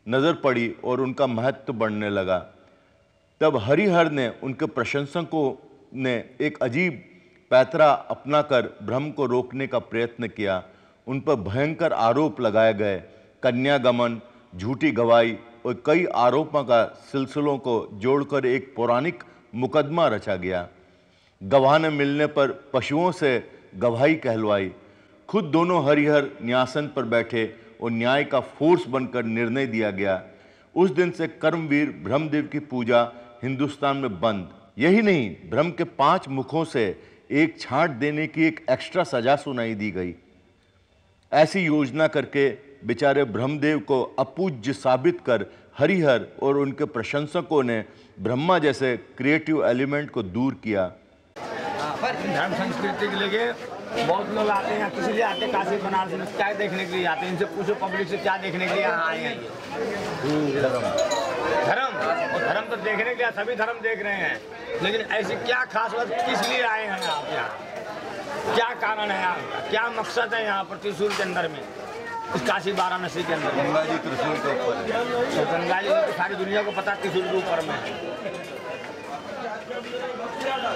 नजर पड़ी और उनका महत्व बढ़ने लगा। तब हरिहर ने उनके प्रशंसकों ने एक अजीब पैतरा अपनाकर ब्रह्म को रोकने का प्रयत्न किया। उन पर भयंकर आरोप लगाए गए, कन्यागमन, झूठी गवाही और कई आरोपों का सिलसिलों को जोड़कर एक पौराणिक मुकदमा रचा गया। गवाह न मिलने पर पशुओं से गवाही कहलवाई। खुद दोनों हरिहर न्यासन पर बैठे और न्याय का फोर्स बनकर निर्णय दिया गया। उस दिन से कर्मवीर ब्रह्मदेव की पूजा हिंदुस्तान में बंद। यही नहीं, ब्रह्म के 5 मुखों से एक छांट देने की एक एक्स्ट्रा सजा सुनाई दी गई। ऐसी योजना करके बेचारे ब्रह्मदेव को अपूज्य साबित कर हरिहर और उनके प्रशंसकों ने ब्रह्मा जैसे क्रिएटिव एलिमेंट को दूर किया। धर्म संस्कृति के लिए बहुत लोग आते हैं, किसी लिए आते हैं काशी बनारस में, क्या देखने के लिए आते हैं? इनसे पूछो पब्लिक से क्या देखने के लिए यहाँ आए हैं? धर्म, और धर्म तो देखने के लिए सभी धर्म देख रहे हैं, लेकिन ऐसी क्या खास बात, किस लिए आए हैं आप यहाँ? क्या कारण है आपका, क्या मकसद है यहाँ पर त्रिशूल के अंदर में, इस काशी वाराणसी के अंदर? गंगा जी त्रिशूल के ऊपर है। तो गंगा जी तो सारी दुनिया को पता त्रिशूल के ऊपर में है,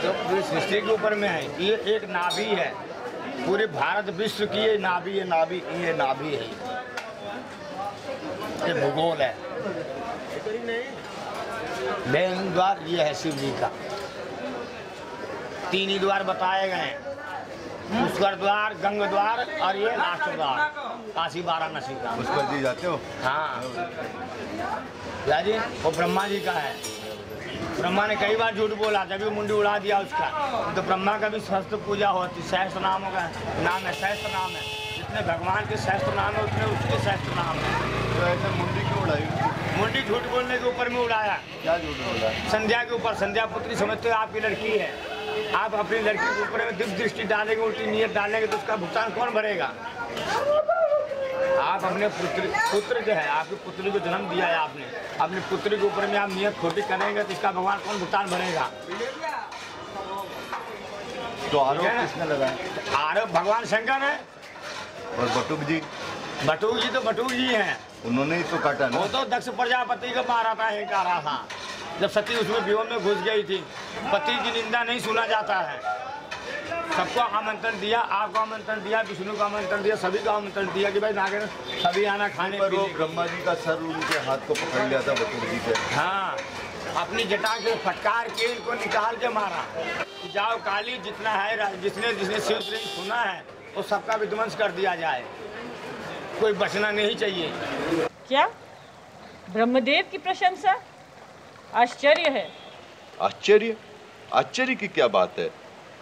तो पूरी सृष्टि के ऊपर में है। ये एक नाभि है, पूरे भारत विश्व की ये नाभि है, नाभि ये नाभि है, ये भूगोल है। मेन द्वार ये है शिव जी का, 3 ही द्वार बताए गए हैं, पुष्कर द्वार, गंग द्वार और ये लास्ट द्वार काशी वाराणसी का। पुष्कर जी जाते हो? हाँ जी, वो ब्रह्मा जी का है। ब्रह्मा ने कई बार झूठ बोला, जब भी मुंडी उड़ा दिया उसका। तो ब्रह्मा का भी सहस्त्र पूजा होती, सहस्त्र नामों का नाम है, सहस्त्र नाम है। जितने भगवान के सहस्त्र नाम है उतने उसके सहस्त्र नाम है। तो ऐसे मुंडी क्यों उड़ाई? मुंडी झूठ बोलने के ऊपर में उड़ाया। क्या झूठ बोला? संध्या के ऊपर। संध्या पुत्री समझते हो आपकी लड़की है, आप अपनी लड़की के ऊपर में दिव्य दृष्टि डालेंगे, उल्टी नीयत डालेंगे, तो उसका भुगतान कौन भरेगा? आप अपने पुत्र जो है, आपकी पुत्री को जन्म दिया है आपने, अपनी पुत्री के ऊपर में आप नियत खोटी करेंगे तो इसका भगवान कौन भुगतान भरेगा? तो आरोप किसने लगाया? आरोप भगवान शंकर है। और बटुक जी? बटुक जी तो बटुक जी हैं, उन्होंने ही तो काटा ना। वो तो दक्ष प्रजापति को मारा था, एक आ रहा था जब सती उसमें वियोग में घुस गई थी। पति की निंदा नहीं सुना जाता है। सबको आमंत्रण दिया, आपको आमंत्रण दिया, विष्णु को आमंत्रण दिया, सभी को आमंत्रण दिया कि भाई नागेंद्र सभी आना खाने पर वो ब्रह्मा जी का सर उनके हाथ को पकड़ लिया था बटुक जी के। हाँ, अपनी जटा से फटकार के इनको निकाल के मारा। जाओ काली, जितना है जिसने जिसने शिव सुना है वो सबका विध्वंस कर दिया जाए, कोई बचना नहीं चाहिए। क्या ब्रह्मदेव की प्रशंसा? आश्चर्य है। आश्चर्य? आश्चर्य की क्या बात है?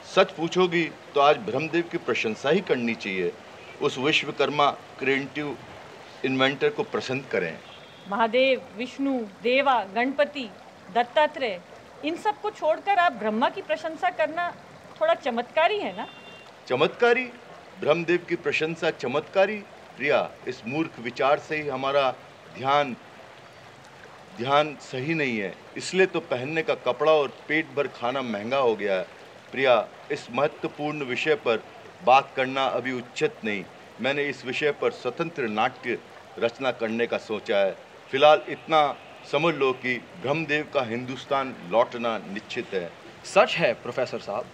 सच पूछोगी तो आज ब्रह्मदेव की प्रशंसा ही करनी चाहिए। उस विश्वकर्मा क्रिएटिव इन्वेंटर को प्रसन्न करें। महादेव, विष्णु, देवा, गणपति, दत्तात्रेय, इन सब को छोड़कर आप ब्रह्मा की प्रशंसा करना थोड़ा चमत्कारी है ना? चमत्कारी? ब्रह्मदेव की प्रशंसा चमत्कारी? प्रिया, इस मूर्ख विचार से ही हमारा ध्यान सही नहीं है। इसलिए तो पहनने का कपड़ा और पेट भर खाना महंगा हो गया है। प्रिया, इस महत्वपूर्ण विषय पर बात करना अभी उचित नहीं। मैंने इस विषय पर स्वतंत्र नाट्य रचना करने का सोचा है। फिलहाल इतना समझ लो कि ब्रह्मदेव का हिंदुस्तान लौटना निश्चित है। सच है प्रोफेसर साहब।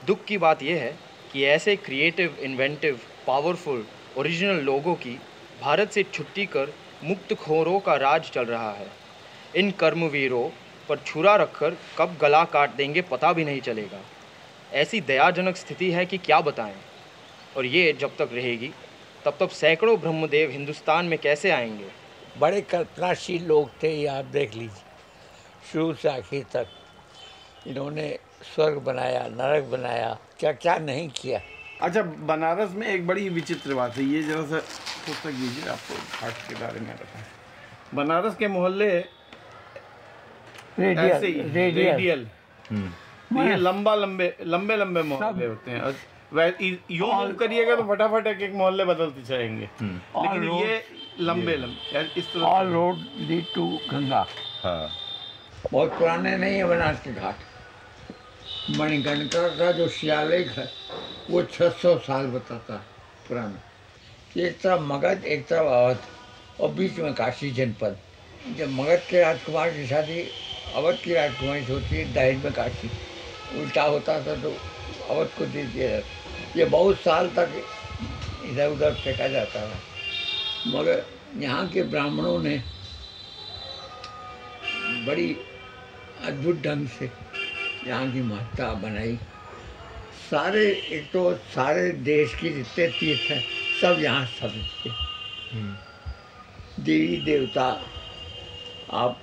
दुख की बात यह है कि ऐसे क्रिएटिव, इन्वेंटिव, पावरफुल, ओरिजिनल लोगों की भारत से छुट्टी कर मुक्तखोरों का राज चल रहा है। इन कर्मवीरों पर छुरा रखकर कब गला काट देंगे पता भी नहीं चलेगा। ऐसी दयाजनक स्थिति है कि क्या बताएं। और ये जब तक रहेगी तब तक सैकड़ों ब्रह्मदेव हिंदुस्तान में कैसे आएंगे? बड़े कल्पनाशील लोग थे ये, आप देख लीजिए, शुरू से आखिर तक इन्होंने स्वर्ग बनाया, नरक बनाया, क्या क्या नहीं किया। अच्छा, बनारस में एक बड़ी विचित्र बात है, ये जरा सा पुस्तक दीजिए, आपको घाट के बारे में बताएं। बनारस के मोहल्ले ऐसे ही रेडियल, ये लंबे मोहल्ले होते हैं। यूं मूव करिएगा तो फटाफट एक मोहल्ले बदलते जाएंगे, लेकिन ये लंबे इस तरह। All road lead to Ganga. हाँ, बहुत पुराने नहीं है बनारस के घाट। मणिकर्णिका का जो शिलालेख है वो 600 साल बताता है पुराना। एक तरफ मगध, एक तरफ अवध और बीच में काशी जनपद। जब मगध के राजकुमार की शादी अवध की राजकुमारी से होती है, दहेज में काशी उल्टा होता था तो अवध को दे दिया जाता। ये बहुत साल तक इधर उधर फेंका जाता था, मगर यहाँ के ब्राह्मणों ने बड़ी अद्भुत ढंग से यहाँ की महत्ता बनाई। सारे, एक तो सारे देश की जितने तीर्थ हैं सब यहाँ स्थापित थे। देवी देवता, आप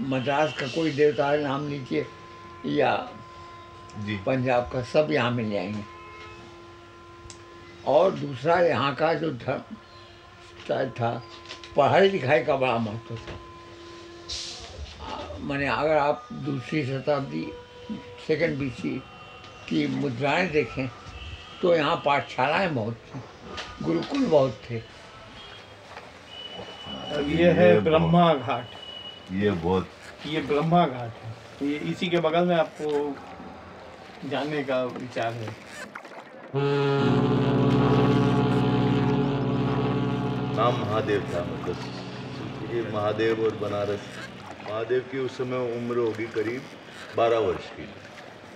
मद्रास का कोई देवता नाम लीजिए या पंजाब का, सब यहाँ मिल जाएंगे। और दूसरा, यहाँ का जो धर्म था, पढ़ाई लिखाई का बड़ा महत्व था। माने अगर आप दूसरी शताब्दी, सेकंड BC की मुद्राएं देखें तो यहाँ पाठशालाएं बहुत थी, गुरुकुल बहुत थे। ये है ब्रह्मा घाट। ये ब्रह्मा घाट है। ये इसी के बगल में आपको जाने का विचार है। नाम महादेव था, मतलब ये महादेव और बनारस। महादेव की उस समय उम्र होगी करीब 12 वर्ष की।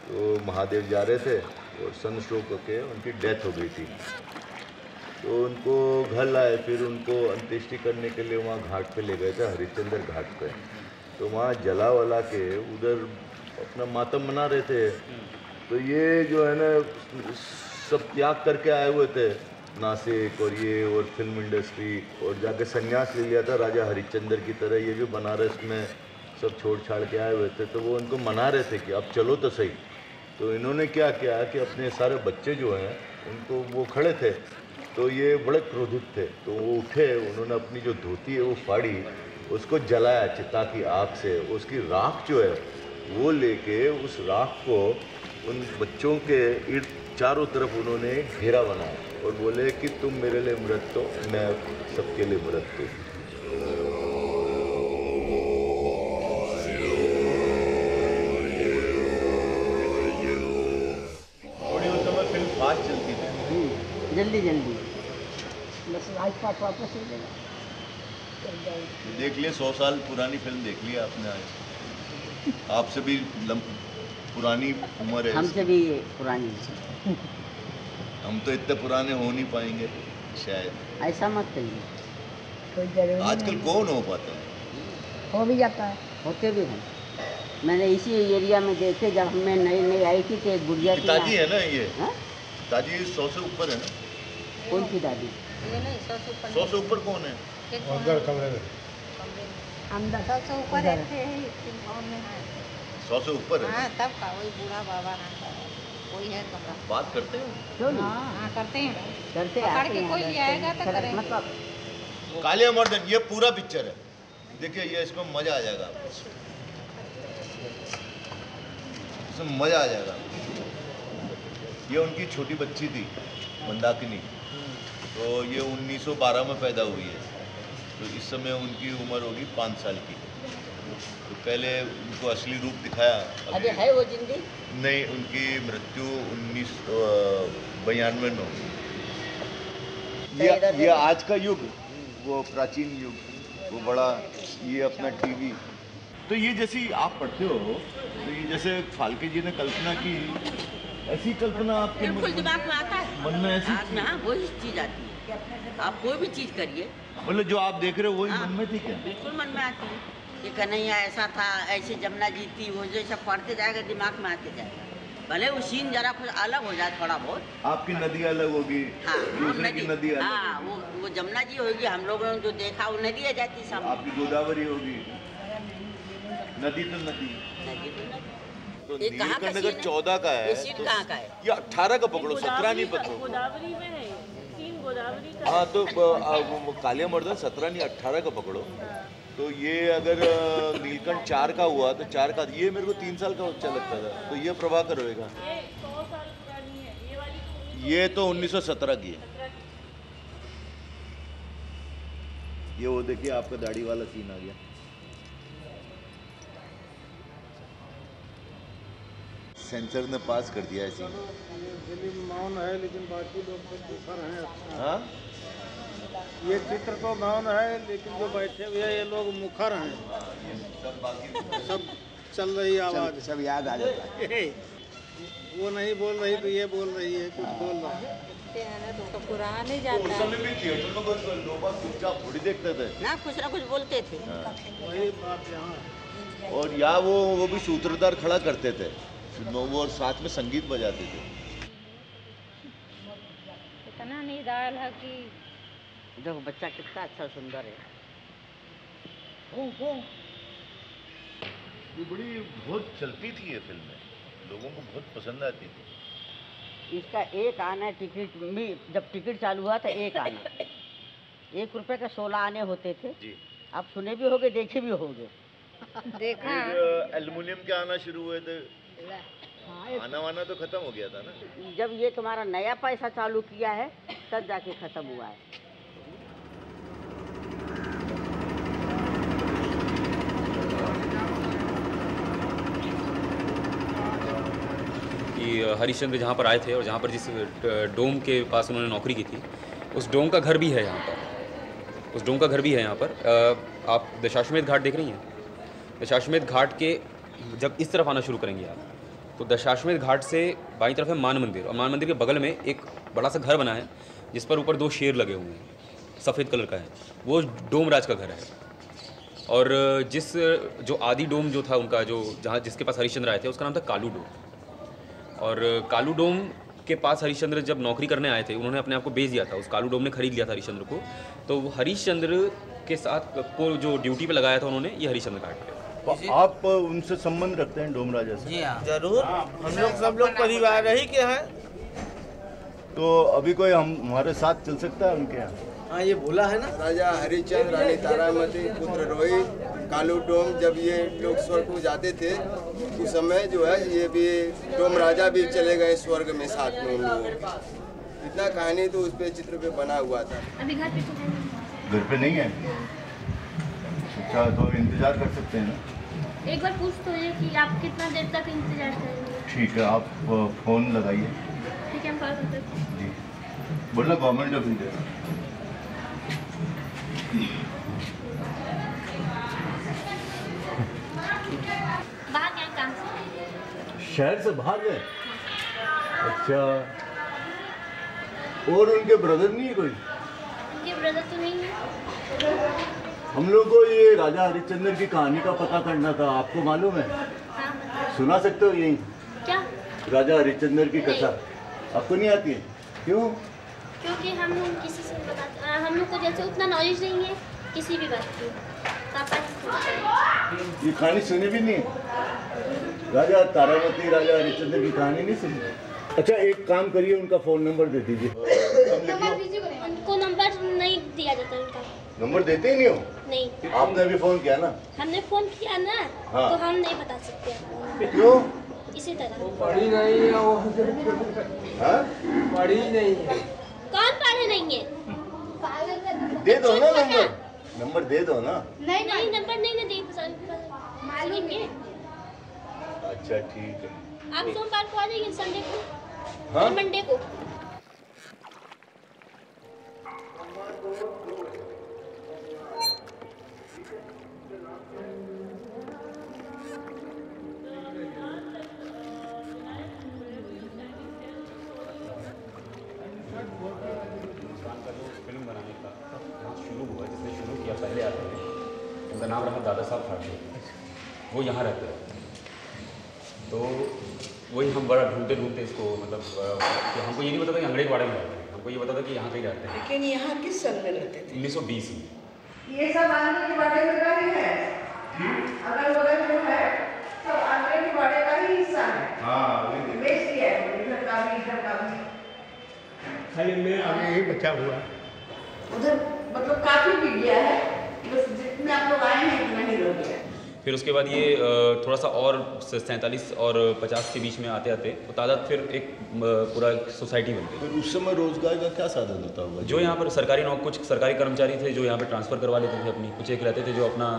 तो महादेव जा रहे थे और सनस्ट्रोक होके उनकी डेथ हो गई थी। तो उनको घर लाए, फिर उनको अंत्येष्टि करने के लिए वहाँ घाट पे ले गए थे, हरिश्चंद्र घाट पे। तो वहाँ जला वला के उधर अपना मातम मना रहे थे। तो ये जो है ना सब त्याग करके आए हुए थे, नासिक और ये और फिल्म इंडस्ट्री, और जाके संन्यास ले लिया था राजा हरिश्चंद्र की तरह। ये भी बनारस में सब छोड़ छाड़ के आए हुए थे। तो वो उनको मना रहे थे कि अब चलो तो सही। तो इन्होंने क्या किया कि अपने सारे बच्चे जो हैं उनको, वो खड़े थे तो ये बड़े क्रोधित थे, तो वो उठे, उन्होंने अपनी जो धोती है वो फाड़ी, उसको जलाया चिता की आग से। उसकी राख जो है वो लेके उस राख को उन बच्चों के इर्द चारों तरफ उन्होंने घेरा बनाया और बोले कि तुम मेरे लिए मृत हो, मैं सबके लिए मृत हूँ। थोड़ी उस समय फिल्म फास्ट चलती थी, जल्दी बस राजपाट वापस हो जाएगा। देख लिए 100 साल पुरानी फिल्म देख लिया आपने आज। आपसे भी पुरानी उम्र है, हमसे भी पुरानी। हम तो इतने पुराने हो नहीं पाएंगे शायद। ऐसा मत कहिए, आजकल कौन हो पाता है? हो भी जाता है। होते भी हैं। मैंने इसी एरिया में देखे, जब मैं नई नई आई थी तो एक गुड़िया थी। दादी है ना ये? हाँ? दादी 100 से ऊपर है ना? कौन सी दादी? ये नहीं 100 से ऊपर 100 से ऊपर कौन है? अंदर कमरे में हम 100 से ऊपर रहते हैं। 100 से ऊपर है? हाँ तब का वही बूढ़ा बाबा ना कोई है कमरा। बात करते हैं? क्यों नहीं? हाँ करते हैं। करते पकड़ के कोई ले आएगा तो करेंगे। मतलब कालिया मर्दन ये पूरा पिक्चर है, देखिए ये इसमें मजा आ जाएगा आपको, इसमें मजा आ जाएगा। ये उनकी छोटी बच्ची थी मंदाकिनी, तो ये 1912 में पैदा हुई है, तो इस समय उनकी उम्र होगी 5 साल की। तो पहले उनको असली रूप दिखाया। अरे है वो जिंदी? नहीं, उनकी मृत्यु 1992 में हुई। ये आज का युग, वो प्राचीन युग, वो बड़ा, ये अपना टीवी। तो ये जैसी आप पढ़ते हो, तो ये जैसे फाल्के जी ने कल्पना की, ऐसी कल्पना आपके बिल्कुल दिमाग में आता है, मन में ऐसी हाँ वही चीज आती है। आप कोई भी चीज करिए, मतलब जो आप देख रहे हो वही मन में थी क्या? बिल्कुल मन में आती है। ये कन्हैया ऐसा था, ऐसे जमुना जी थी, वो जो सब पढ़ते जाएगा दिमाग में आते जाएगा। भले वो सीन जरा कुछ अलग हो जाए थोड़ा बहुत। आपकी नदी अलग होगी, हाँ, दूसरे की नदी अलग हाँ, होगी। वो जमुना जी होगी, हम लोगों ने जो देखा वो नदी आ जाती सामने। आपकी गोदावरी होगी, नदी तो नदी। तो नीलकंठ अगर 14 का है, ये सीन कहाँ का है? ये 18 का पकड़ो, 17 नहीं पकड़ो। गोदावरी में है, सीन गोदावरी का। हाँ तो कालिया मर्दन 17 नहीं 18 का पकड़ो। तो ये अगर नीलकंठ 4 का हुआ तो 4 का, ये मेरे को 3 साल का बच्चा लगता था, तो ये प्रभाकर होएगा। ये 100 साल पुरानी है, ये वाली ये तो 1917 की है। ये वो देखिए आपका दाढ़ी वाला सीन आ गया। सेंसर ने पास कर दिया है सीन। फिल्म मौन है लेकिन बाकी लोग तो मुखर हैं। अच्छा हाँ? ये चित्र तो मौन है लेकिन जो बैठे हुए हैं ये लोग मुखर हैं। सब चल रही आवाज, सब याद आ जाता है। वो नहीं बोल रही तो ये बोल रही है, कुछ बोल रहा है। तो पुराने जाता उस समय भी थिएटर में बस लोग चुपचाप थोड़ी देखते थे ना कुछ बोलते थे। वही बात यहाँ। और या वो भी सूत्रधार खड़ा करते थे फिल्मों में और साथ में संगीत बजाते थे। इतना निराल है कि देखो बच्चा कितना अच्छा सुंदर है। ये बड़ी बहुत चलती थी ये फिल्में, लोगों को बहुत पसंद आती थी। इसका एक आना टिकट भी, जब टिकट चालू हुआ था एक आना, 1 रुपए का 16 आने होते थे जी। आप सुने भी होगे, देखे भी होगे। देखा एल्युमिनियम के आना शुरू हुए थे, आना वाना तो खत्म हो गया था ना। जब ये तुम्हारा नया पैसा चालू किया है तब जाके खत्म हुआ है। कि हरिश्चंद्र जहाँ पर आए थे और जहाँ पर जिस डोम के पास उन्होंने नौकरी की थी, उस डोम का घर भी है यहाँ पर, उस डोम का घर भी है यहाँ पर। आप दशाश्वमेध घाट देख रही हैं, दशाश्वमेध घाट के जब इस तरफ आना शुरू करेंगे आप, तो दशाश्वमेध घाट से बाईं तरफ है मान मंदिर, और मान मंदिर के बगल में एक बड़ा सा घर बना है जिस पर ऊपर 2 शेर लगे हुए हैं, सफ़ेद कलर का है, वो डोमराज का घर है। और जो आदि डोम जो था उनका, जो जहाँ जिसके पास हरिश्चंद्र आए थे, उसका नाम था कालू डोम। और कालू डोम के पास हरिश्चंद्र जब नौकरी करने आए थे, उन्होंने अपने आप को बेच दिया था, उस कालू डोम ने खरीद लिया था हरिश्चंद्र को। तो हरिश्चंद्र के साथ को जो ड्यूटी पे लगाया था उन्होंने, ये हरिश्चंद्र घाट पे। तो आप उनसे संबंध रखते हैं डोम राजा से? जी हाँ जरूर, हम लोग सब लोग परिवार ही के हैं। तो अभी कोई हमारे साथ चल सकता है उनके यहाँ? हाँ ये बोला है ना, राजा हरिश्चंद्र, रानी तारामती, पुत्र रोहित, कालू डोम, जब ये लोग स्वर्ग को जाते थे उस समय जो है ये भी डोम राजा भी चले गए स्वर्ग में साथ में उन लोगों के। इतना कहानी तो उस पे चित्र पे बना हुआ था। अभी घर पे नहीं है? अच्छा तो इंतजार कर सकते हैं ना? एक बार पूछ तो ये कि आप कितना देर तक इंतजार करेंगे? ठीक है, आप फ़ोन लगाइए। ठीक है, हम कॉल करते हैं जी। बोला गवर्नमेंट ऑफ इंडिया। बाहर गए कहाँ से? शहर से बाहर गए? अच्छा, और उनके ब्रदर नहीं है कोई? उनके ब्रदर तो नहीं है। हम लोग को ये राजा हरिश्चंद्र की कहानी का पता करना था, आपको मालूम है? सुना सकते हो यही? क्या? राजा हरिश्चंद्र की कथा आपको नहीं आती है? क्यों? क्योंकि हम लोग किसी से बताते, हम लोग को जैसे उतना नॉलेज नहीं है किसी भी बात की। पापा ये कहानी सुनी भी नहीं? राजा तारावती, राजा हरिश्चंद्र की कहानी नहीं सुनी? अच्छा एक काम करिए, उनका फोन नंबर दे दीजिए। उनको नंबर नहीं दिया जाता उनका। नंबर देते ही नहीं हो? नहीं। आपने भी फोन किया ना? हमने फोन किया ना। हाँ। तो हम नहीं बता सकते आपको। क्यों? इसी तरह। पढ़ी नहीं है वो। हाँ? पढ़ी नहीं है। कौन पढ़े नहीं है? दे दो ना नंबर, नंबर दे दो ना। नहीं नहीं नंबर नहीं दे मालूम है। अच्छा ठीक है। आप सोमवार को आ जाइए, संडे को। हाँ? मंडे को। फिल्म बनाने का शुरू हुआ, जिसने शुरू किया पहले आते थे, उनका नाम रहा दादा साहब फाल्के। वो यहाँ रहते हैं, तो वही हम बड़ा ढूंढते ढूंढते इसको, मतलब कि हमको ये नहीं पता था कि अंग्रेजवाड़े में रहते हैं, हमको ये पता था कि यहाँ कहीं रहते हैं। लेकिन यहाँ किस सन में रहते थे? 1920 में। ये सब आंध्र के बाड़े का ही है। अगल बगल जो है सब आंध्र के बाड़े का ही हिस्सा है। हाँ, बेच दिया है, इधर का भी इधर का भी। खाली मैं आगे ही बचा हुआ। उधर मतलब काफी भी गया है, बस जितने आप लोग आए हैं इतना ही रह गया। फिर उसके बाद ये थोड़ा सा और 47 और 50 के बीच में आते आते वो तादाद फिर एक पूरा सोसाइटी बन गई। फिर उस समय रोजगार का क्या साधन होता होगा? जो यहाँ पर सरकारी कुछ सरकारी कर्मचारी थे जो यहाँ पर ट्रांसफ़र करवा लेते थे अपनी, कुछ एक रहते थे जो अपना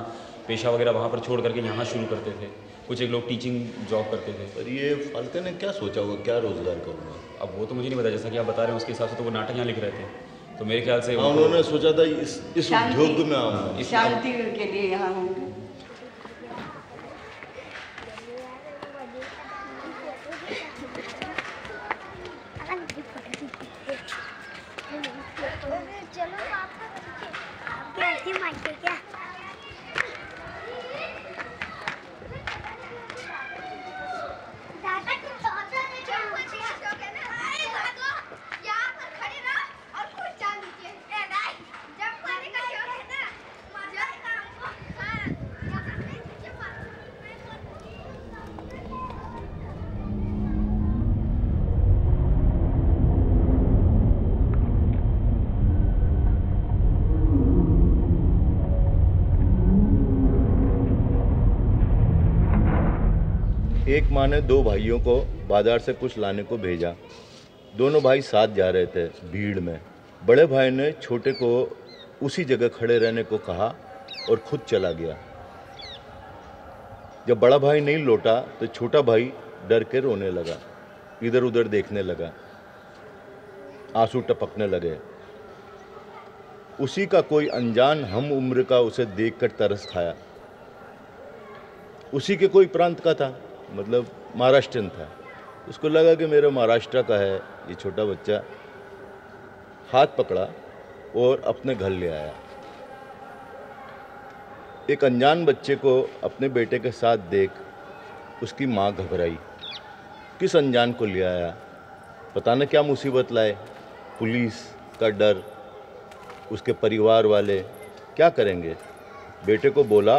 पेशा वगैरह वहाँ पर छोड़ करके यहाँ शुरू करते थे, कुछ एक लोग टीचिंग जॉब करते थे। पर ये फाल्के ने क्या सोचा होगा, क्या रोजगार करूँगा? अब वो तो मुझे नहीं पता, जैसा कि आप बता रहे हैं उसके हिसाब से तो वो नाटक यहाँ लिख रहे थे, तो मेरे ख्याल से उन्होंने सोचा था इस उद्योग में आऊँगा, शांति के लिए यहाँ होंगे। क्या? एक माँ ने दो भाइयों को बाजार से कुछ लाने को भेजा। दोनों भाई साथ जा रहे थे भीड़ में। बड़े भाई ने छोटे को उसी जगह खड़े रहने को कहा और खुद चला गया। जब बड़ा भाई नहीं लौटा तो छोटा भाई डर के रोने लगा, इधर उधर देखने लगा, आंसू टपकने लगे। उसी का कोई अनजान हम उम्र का उसे देखकर तरस खाया। उसी के कोई प्रांत का था, मतलब महाराष्ट्रन था। उसको लगा कि मेरा महाराष्ट्र का है ये छोटा बच्चा। हाथ पकड़ा और अपने घर ले आया। एक अनजान बच्चे को अपने बेटे के साथ देख उसकी माँ घबराई। किस अनजान को ले आया, पता न क्या मुसीबत लाए। पुलिस का डर, उसके परिवार वाले क्या करेंगे। बेटे को बोला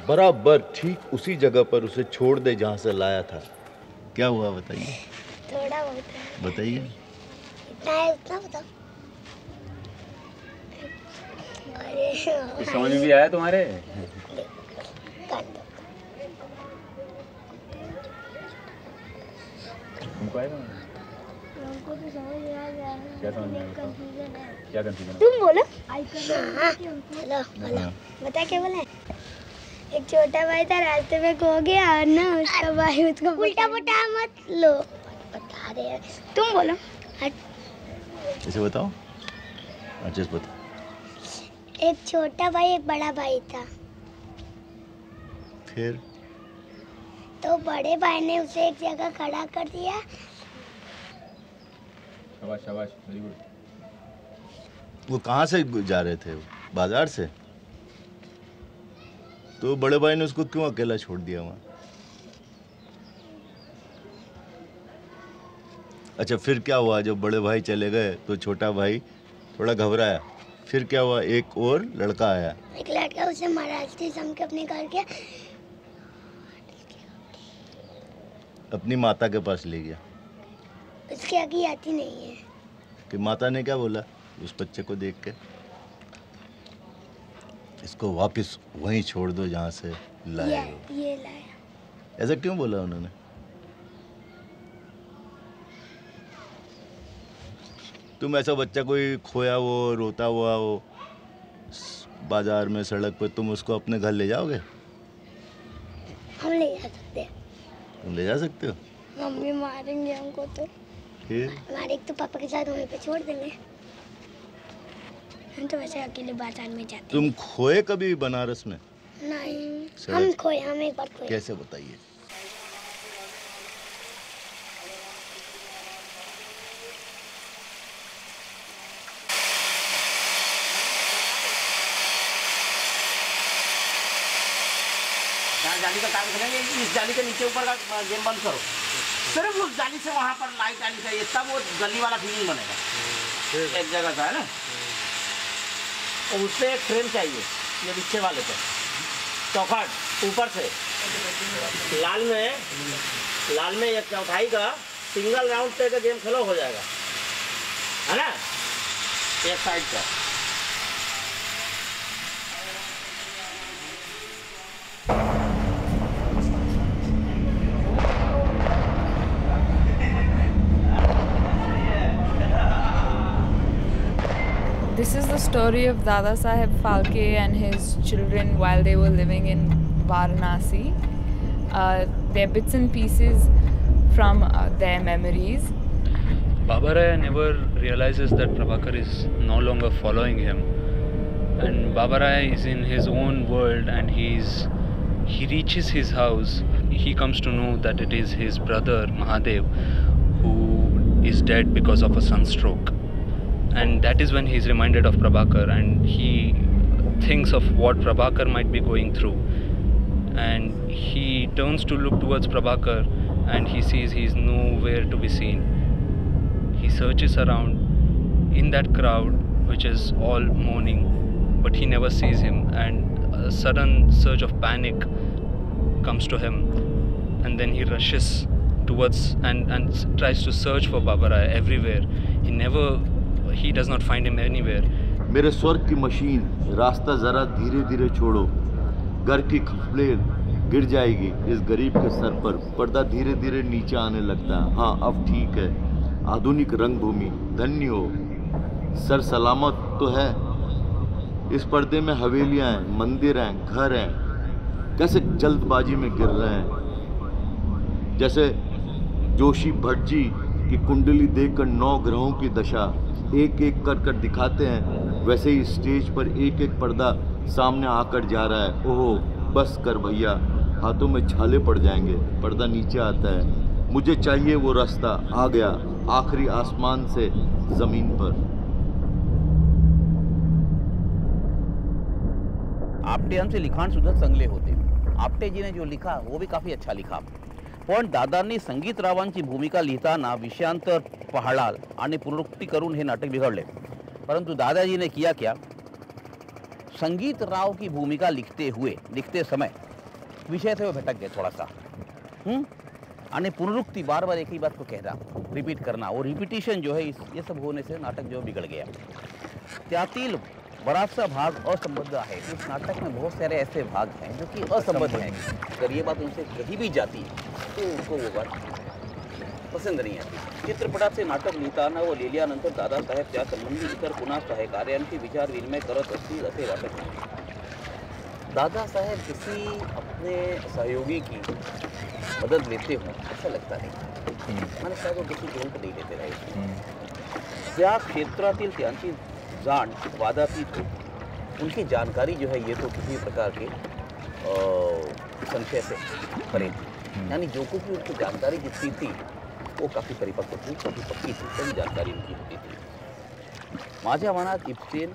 बराबर ठीक उसी जगह पर उसे छोड़ दे जहाँ से लाया था। क्या हुआ बताइए? थोड़ा बहुत बताइए। इतना है, उतना बताओ। तो समझ में भी आया तुम्हारे? तुमको आएगा? हमको तो समझ में आ गया। क्या समझ में आया? क्या कंफ्यूजन? तुम बोलो। हेलो हेलो, बता क्या बोला? एक छोटा भाई था, रास्ते में खो गया और ना उसका भाई उसको उल्टा पुल्टा मत लो, बता रहे हैं। तुम बोलो। इसे बताओ। अच्छा बताओ। एक छोटा भाई एक बड़ा भाई था। फिर तो बड़े भाई ने उसे एक जगह खड़ा कर दिया। शाबाश शाबाश, वेरी गुड। वो कहाँ से जा रहे थे? बाजार से? तो बड़े भाई ने उसको क्यों अकेला छोड़ दिया वहाँ? अच्छा, फिर क्या हुआ? जब बड़े भाई चले गए तो छोटा भाई थोड़ा घबराया। फिर क्या हुआ? एक और लड़का आया। एक लड़का उसे महाराष्ट्र सम के अपने घर के अपनी माता के पास ले गया। उसके आगे आती नहीं है कि माता ने क्या बोला उस बच्चे को देख के? इसको वापस वहीं छोड़ दो जहाँ से लाए हो। ये लाया। ऐसा क्यों बोला उन्होंने? तुम ऐसा बच्चा कोई खोया हो, रोता हुआ हो बाजार में, सड़क पे, तुम उसको अपने घर ले जाओगे? हम ले जा सकते हैं। तुम ले जा सकते हो? मम्मी मारेंगे हमको तो। फिर हमारे तो पापा के साथ वहीं पे छोड़ देंगे। हम तो वैसे अकेले बाजार में जाते। तुम खोए कभी बनारस में? नहीं, हम खोए, हम एक बार खोए। कैसे बताइए? जाली का काम करेंगे, इस जाली के नीचे ऊपर का गेम बंद करो, सिर्फ उस जाली से वहाँ पर लाइट आनी चाहिए, तब वो गली वाला फीलिंग बनेगा। एक जगह का है ना, और उससे एक फ्रेम चाहिए, ये पीछे वाले पे चौखट ऊपर से लाल में एक चौथाई का सिंगल राउंड पे का गेम खेलो हो जाएगा, है ना, एक साइड का। This is the story of Dada Saheb Phalke and his children while they were living in Varanasi. They're bits and pieces from their memories. Baba Rai never realizes that Prabhakar is no longer following him, and Baba Rai is in his own world, and he reaches his house. He comes to know that it is his brother Mahadev who is dead because of a sunstroke. And that is when he is reminded of Prabhakar, and he thinks of what Prabhakar might be going through, and he turns to look towards Prabhakar, and he sees he is nowhere to be seen. He searches around in that crowd which is all mourning, but he never sees him, and a sudden surge of panic comes to him, and then he rushes towards and tries to search for Baba Rai everywhere. He does not find him anywhere. मेरे स्वर्ग की मशीन, रास्ता ज़रा धीरे धीरे छोड़ो, घर की खपलेल गिर जाएगी इस गरीब के सर पर। पर्दा धीरे धीरे नीचे आने लगता है। हाँ, अब ठीक है। आधुनिक रंगभूमि धन्य हो, सर सलामत तो है। इस पर्दे में हवेलियाँ हैं, मंदिर हैं, घर हैं, कैसे जल्दबाजी में गिर रहे हैं। जैसे जोशी भट्ट जी की कुंडली देखकर 9 ग्रहों की दशा एक एक कर दिखाते हैं, वैसे ही स्टेज पर एक एक पर्दा सामने आकर जा रहा है। ओहो, बस कर भैया, हाथों में छाले पड़ जाएंगे। पर्दा नीचे आता है। मुझे चाहिए वो रास्ता, आ गया आखिरी आसमान से ज़मीन पर। आपटे हमसे लिखाण सुद्धा चांगले होते। आपटे जी ने जो लिखा वो भी काफ़ी अच्छा लिखा, पण दादांनी संगीतरावांची भूमिका लिहिताना विषयांतर पहाडाल आणि पुनरुक्ती करून हे नाटक बिघडले। परंतु दादाजी ने किया क्या, संगीतराव की भूमिका लिखते समय विषय से वो भटक गए थोड़ा सा, आणि पुनरुक्ति बार बार एक ही बात को कहना, रिपीट करना, और रिपीटिशन जो है ये सब होने से नाटक जो बिगड़ गया। त्यातील बराचसा भाग असंबद्ध है। इस नाटक में बहुत सारे ऐसे भाग हैं जो कि असंबद्ध हैं। अगर ये बात उनसे कही भी जाती तो उनको वो बात पसंद नहीं आती। चित्रपटात से नाटक लिहिताना व लिहिल्यानंतर दादासाहेब त्या संबंधी इतर पुन्हा सहकार्यांशी विचार विनिमय करत असतील असे वाटत नाही। दादासाहेब किसी अपने सहयोगी की मदद लेते हो ऐसा लगता नहीं। मैंने शायद वो किसी ढोल पर नहीं लेते रहे। त्या क्षेत्रातील त्यांची जान वादातीत हो, उनकी जानकारी जो है ये तो किसी प्रकार के संशय से परे थी। यानी जो कुछ भी उनकी जानकारी जितनी थी वो काफ़ी परिपक्व थी, काफ़ी पक्की थी, सही जानकारी उनकी होती थी। माझ्या मनात इप्सेन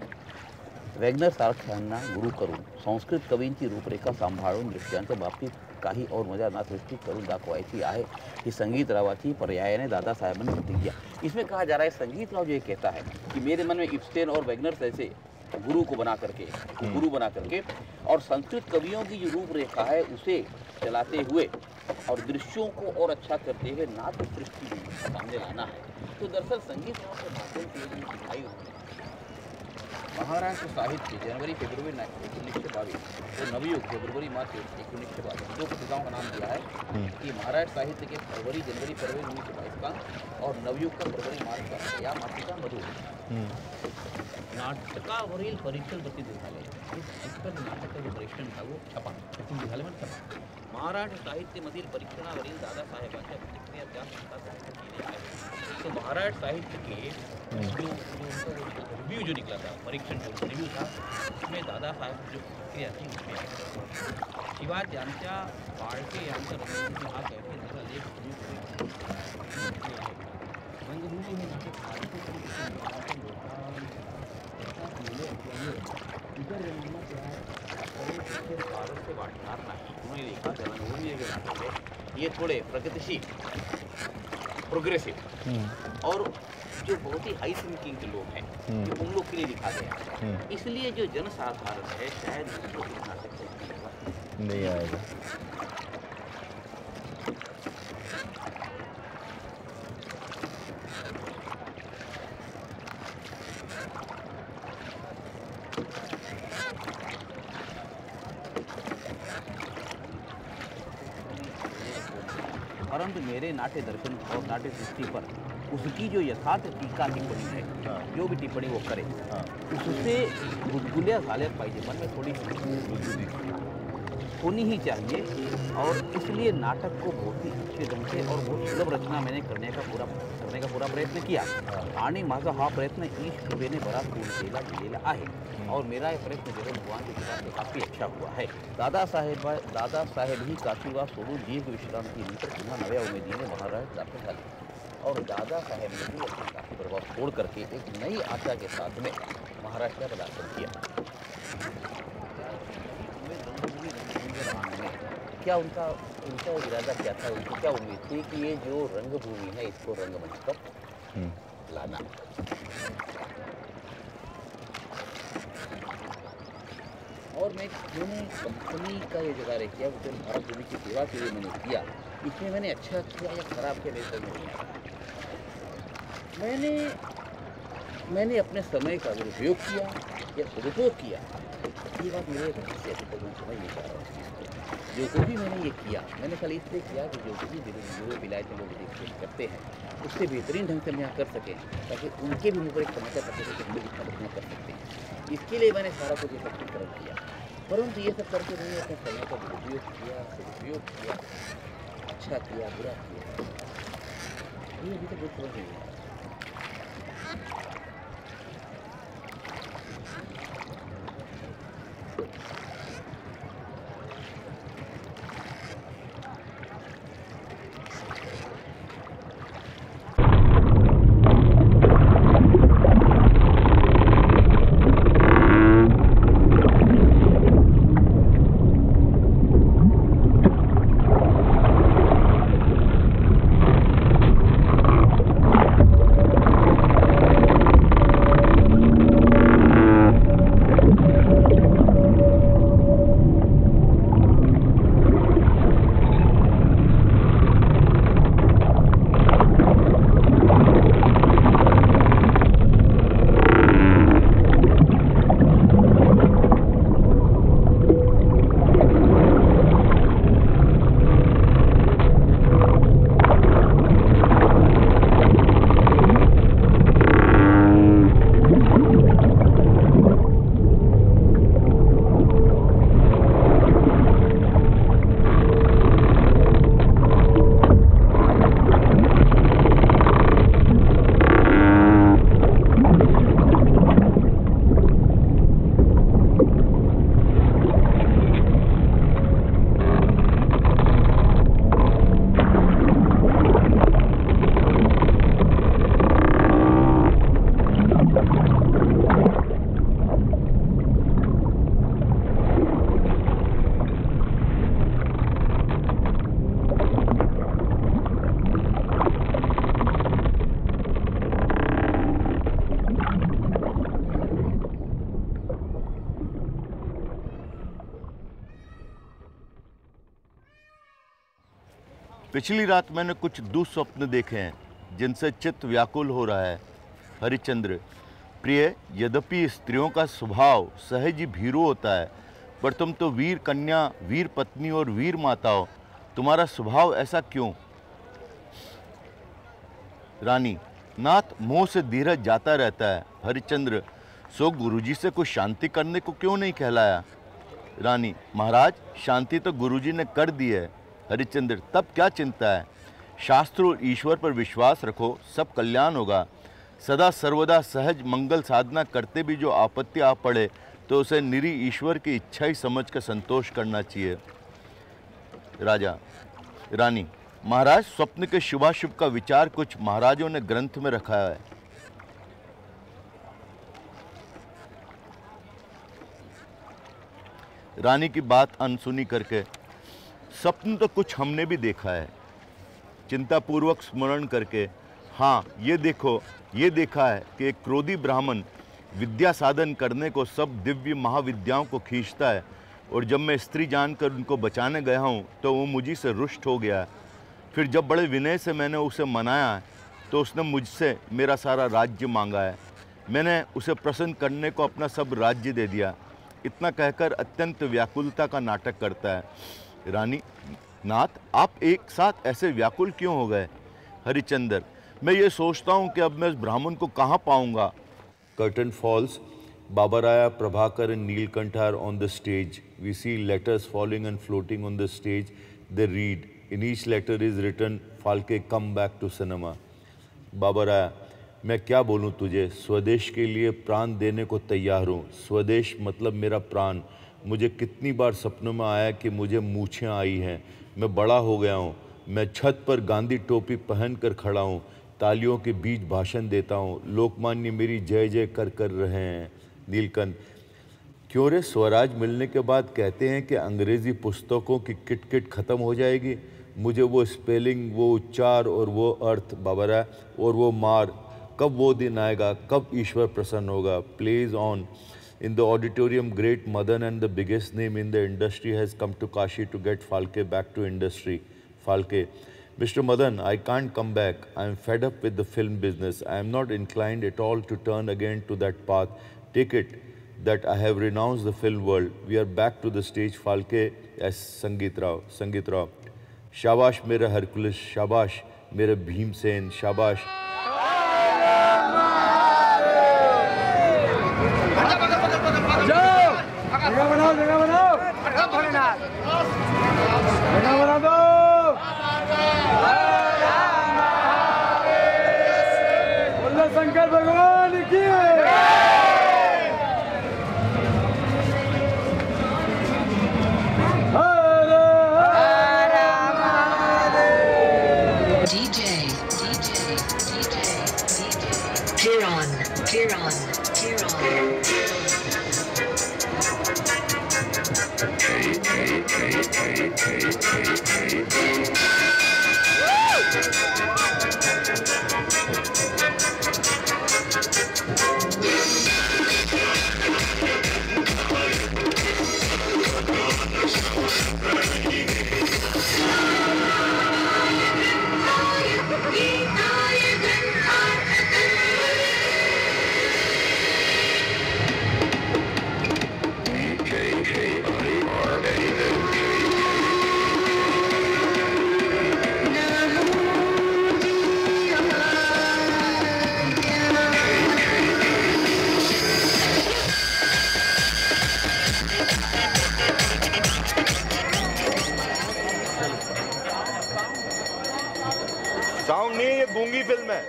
वॅग्नर सारख्यांना गुरु करून संस्कृत कवींची रूपरेखा सांभाळून नृत्यांच्या बाबतीत काही और मजा सृष्टि करून दाखवायची आहे ही संगीतरावाची पर्यायाने दादासाहेबांनी प्रतिज्ञा। इसमें कहा जा रहा है संगीतराव जो ये कहता है कि मेरे मन में इब्सेन और वैगनर जैसे गुरु बना करके और संस्कृत कवियों की जो रूपरेखा है उसे चलाते हुए और दृश्यों को और अच्छा करते हुए नाट्य सृष्टि सामने लाना है। तो दरअसल संगीत के माध्यम से दिखाई महाराष्ट्र साहित्य जनवरी फरवरी 1922 और नवयुग फरवरी मार्च 1922 दो पत्रिकाओं का नाम दिया है कि महाराष्ट्र साहित्य के फरवरी 1922 का और नवयुग का फरवरी मार्च का या मासिका मधु नाटकावरील परीक्षण प्रतिनिधिकालय इस पर नाटक का जो परीक्षण था वो छपा प्रतिनिधिकालय में छपा। महाराष्ट्र साहित्यामधील परीक्षणावरील दादासाहेबांच्या प्रतिक्रिया त्या संस्थात केल्या आहेत। तो महाराष्ट्र साहित्य के रिव्यू जो निकला था परीक्षण जो रिव्यू था उसमें दादासाहेब जो प्रतिक्रिया थी उसमें शिवाजी यांच्या बाळके यांचा रंगभूमी हा कैफे त्याचा लेख रंगभूमी हे नाटक इतर भारत से वाटणार नाही उन्होंने लिखा था रंगभूमी के नाटक है ये थोड़े प्रगतिशील प्रोग्रेसिव और जो बहुत ही हाई थिंकिंग के लोग हैं कि उन लोग के लिए लिखा गया इसलिए जो जनसाधारण है शायद उसको इस नाटक से नहीं आएगा। परंतु मेरे नाट्य दर्शन और नाट्य सृष्टि पर उसकी जो यथार्थ टीका टिप्पणी है जो भी टिप्पणी वो करे उससे गुदगुल्या झाल्या पाहिजे मन में थोड़ी होनी ही चाहिए और इसलिए नाटक को बहुत ही अच्छे ढंग से और बहुत सुलभ रचना मैंने करने का पूरा प्रयत्न किया आणि माझा हा प्रयत्न ईश कृपेने बराच पूर्ण केलेला आहे और मेरा ये प्रयत्न जो है भगवान की कृपा से काफ़ी अच्छा हुआ है। दादासाहेब ही काशीवास सोडून दीर्घ विश्रांतीनंतर पुन्हा नव्या उमेदीने महाराष्ट्र दाखल झाले और दादासाहेब ने भी अपना काफी प्रभाव छोड़ करके एक नई आशा के साथ में महाराष्ट्र का पदार्पण किया। क्या उनका इरादा क्या था, उनको क्या उम्मीद थी कि ये जो रंगभूमि है इसको रंगमंच पर लाना। और मैंने कंपनी का ये जो कार्य किया वो भारत भूमि की सेवा के लिए मैंने किया, इसमें मैंने अच्छा किया या खराब किया मेरे समझ नहीं आया। मैंने अपने समय का दुरुपयोग किया या सदुपयोग किया, ये बात मेरे से समझ नहीं पा रहा हूँ। जो कुछ भी मैंने ये किया मैंने खाली इसलिए किया कि जो भी यूरोप इलाके लोग देखते करते हैं उससे बेहतरीन ढंग से हम यहाँ कर सकें ताकि उनके भी ऊपर एक समाचार कर सकें कि हम लोग इतना बढ़िया कर सकते हैं। इसके लिए मैंने सारा कुछ इकट्ठीकरण किया, परंतु ये सब करके मैंने अपने समय का दुरुपयोग किया, सदुपयोग किया, अच्छा किया, बुरा किया, ये अभी तक कुछ समझ नहीं आया। पिछली रात मैंने कुछ दुस्वप्न देखे हैं जिनसे चित्त व्याकुल हो रहा है। हरिश्चंद्र प्रिय, यद्यपि स्त्रियों का स्वभाव सहज ही भीरू होता है, पर तुम तो वीर कन्या, वीर पत्नी और वीर माता हो, तुम्हारा स्वभाव ऐसा क्यों? रानी, नाथ मोह से धीरज जाता रहता है। हरिश्चंद्र, सो गुरुजी से कुछ शांति करने को क्यों नहीं कहलाया? रानी, महाराज शांति तो गुरुजी ने कर दी है। हरिश्चंद्र, तब क्या चिंता है? शास्त्र और ईश्वर पर विश्वास रखो, सब कल्याण होगा। सदा सर्वदा सहज मंगल साधना करते भी जो आपत्ति आ पड़े तो उसे निरी ईश्वर की इच्छा ही समझ कर संतोष करना चाहिए। राजा, रानी, महाराज स्वप्न के शुभाशुभ का विचार कुछ महाराजों ने ग्रंथ में रखा है। रानी की बात अनसुनी करके, स्वप्न तो कुछ हमने भी देखा है। चिंतापूर्वक स्मरण करके, हाँ ये देखो, ये देखा है कि एक क्रोधी ब्राह्मण विद्या साधन करने को सब दिव्य महाविद्याओं को खींचता है, और जब मैं स्त्री जानकर उनको बचाने गया हूँ तो वो मुझी से रुष्ट हो गया। फिर जब बड़े विनय से मैंने उसे मनाया तो उसने मुझसे मेरा सारा राज्य मांगा है। मैंने उसे प्रसन्न करने को अपना सब राज्य दे दिया। इतना कहकर अत्यंत व्याकुलता का नाटक करता है। रानी, नाथ आप एक साथ ऐसे व्याकुल क्यों हो गए? हरिश्चंद्र, मैं ये सोचता हूँ कि अब मैं इस ब्राह्मण को कहाँ पाऊँगा। Curtain falls. Babaraya, Prabhakar and Neelkantha are on the stage. We see letters falling and floating on the stage. They read. In each letter is written, Phalke, come back to cinema. Babaraya, मैं क्या बोलूँ तुझे, स्वदेश के लिए प्राण देने को तैयार हूँ। स्वदेश मतलब मेरा प्राण। मुझे कितनी बार सपनों में आया कि मुझे मूछें आई हैं, मैं बड़ा हो गया हूँ, मैं छत पर गांधी टोपी पहन कर खड़ा हूँ, तालियों के बीच भाषण देता हूँ, लोकमान्य मेरी जय जय कर रहे हैं। नीलकंठ, क्यों रे, स्वराज मिलने के बाद कहते हैं कि अंग्रेज़ी पुस्तकों की किटकिट ख़त्म हो जाएगी। मुझे वो स्पेलिंग, वो उच्चार और वो अर्थ बाबरा और वो मार, कब वो दिन आएगा, कब ईश्वर प्रसन्न होगा। Please on. In the auditorium, great Madan and the biggest name in the industry has come to Kashi to get Phalke back to industry. Phalke, Mr. Madan, I can't come back. I am fed up with the film business. I am not inclined at all to turn again to that path. Take it that I have renounced the film world. We are back to the stage. Phalke as Sangeet Rao. Sangeet Rao. Shabash mere Hercules. Shabash mere Bhimsen. Shabash. जगह बनाओ जगह बना दो। बोलो शंकर भगवान की। साउंड नहीं है, ये गूंगी फिल्म है।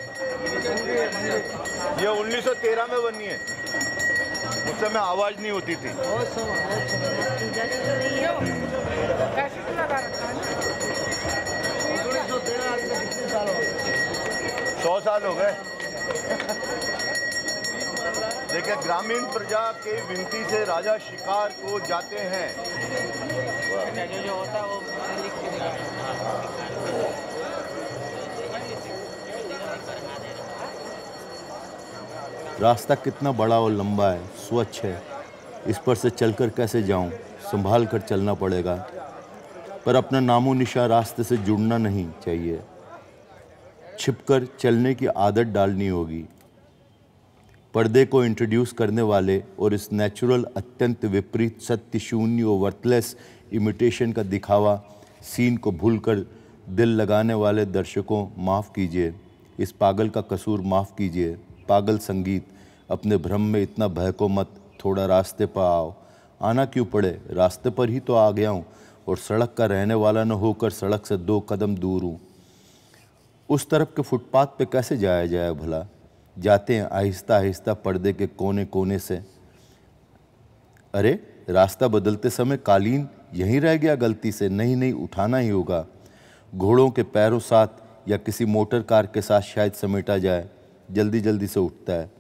ये 1913 में बनी है, उस समय आवाज नहीं होती थी। 100 साल हो गए। देखिए, ग्रामीण प्रजा के विनती से राजा शिकार को जाते हैं। जो होता है वो रास्ता कितना बड़ा और लंबा है, स्वच्छ है। इस पर से चलकर कैसे जाऊं? संभाल कर चलना पड़ेगा। पर अपना नामो निशान रास्ते से जुड़ना नहीं चाहिए। छिपकर चलने की आदत डालनी होगी। पर्दे को इंट्रोड्यूस करने वाले और इस नेचुरल अत्यंत विपरीत सत्य शून्य और वर्थलेस इमिटेशन का दिखावा सीन को भूलकर दिल लगाने वाले दर्शकों माफ़ कीजिए, इस पागल का कसूर माफ़ कीजिए। पागल संगीत, अपने भ्रम में इतना बहको मत, थोड़ा रास्ते पर आओ। आना क्यों पड़े, रास्ते पर ही तो आ गया हूँ और सड़क का रहने वाला न होकर सड़क से 2 कदम दूर हूँ। उस तरफ के फुटपाथ पे कैसे जाया जाए भला? जाते हैं आहिस्ता आहिस्ता पर्दे के कोने कोने से। अरे रास्ता बदलते समय कालीन यहीं रह गया गलती से, नहीं उठाना ही होगा। घोड़ों के पैरों साथ या किसी मोटर कार के साथ शायद समेटा जाए, जल्दी जल्दी से उठता है।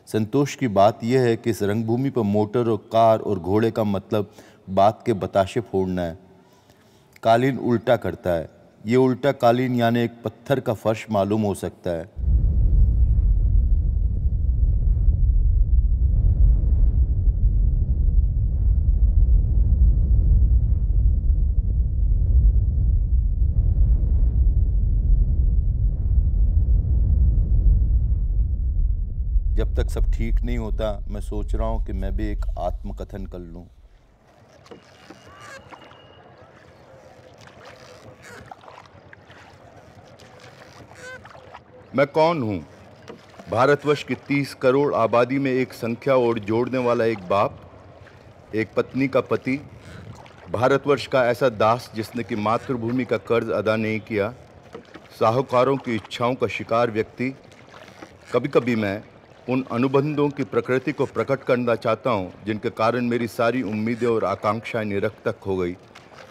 संतोष की बात यह है कि इस रंगभूमि पर मोटर और कार और घोड़े का मतलब बात के बताशे फोड़ना है। कालीन उल्टा करता है। ये उल्टा कालीन यानी एक पत्थर का फर्श मालूम हो सकता है। जब तक सब ठीक नहीं होता, मैं सोच रहा हूं कि मैं भी एक आत्मकथन कर लूं। मैं कौन हूं? भारतवर्ष की 30 करोड़ आबादी में एक संख्या और जोड़ने वाला एक बाप, एक पत्नी का पति, भारतवर्ष का ऐसा दास जिसने कि मातृभूमि का कर्ज अदा नहीं किया, साहूकारों की इच्छाओं का शिकार व्यक्ति। कभी कभी मैं उन अनुबंधों की प्रकृति को प्रकट करना चाहता हूँ जिनके कारण मेरी सारी उम्मीदें और आकांक्षाएं निरर्थक हो गई।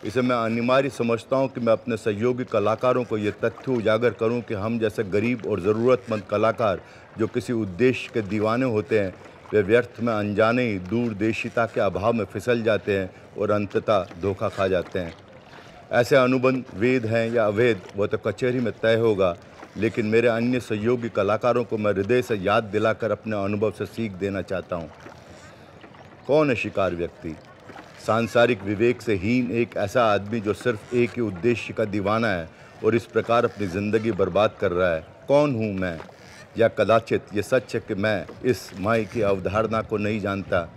इसे मैं अनिवार्य समझता हूँ कि मैं अपने सहयोगी कलाकारों को ये तथ्य उजागर करूँ कि हम जैसे गरीब और ज़रूरतमंद कलाकार जो किसी उद्देश्य के दीवाने होते हैं, वे व्यर्थ में अनजाने ही दूरदेशिता के अभाव में फिसल जाते हैं और अंततः धोखा खा जाते हैं। ऐसे अनुबंध वेद हैं या अवैध, वह तो कचहरी में तय होगा, लेकिन मेरे अन्य सहयोगी कलाकारों को मैं हृदय से याद दिलाकर अपने अनुभव से सीख देना चाहता हूँ। कौन है शिकार व्यक्ति? सांसारिक विवेक से हीन एक ऐसा आदमी जो सिर्फ एक ही उद्देश्य का दीवाना है और इस प्रकार अपनी ज़िंदगी बर्बाद कर रहा है। कौन हूँ मैं? या कदाचित ये सच है कि मैं इस माई की अवधारणा को नहीं जानता।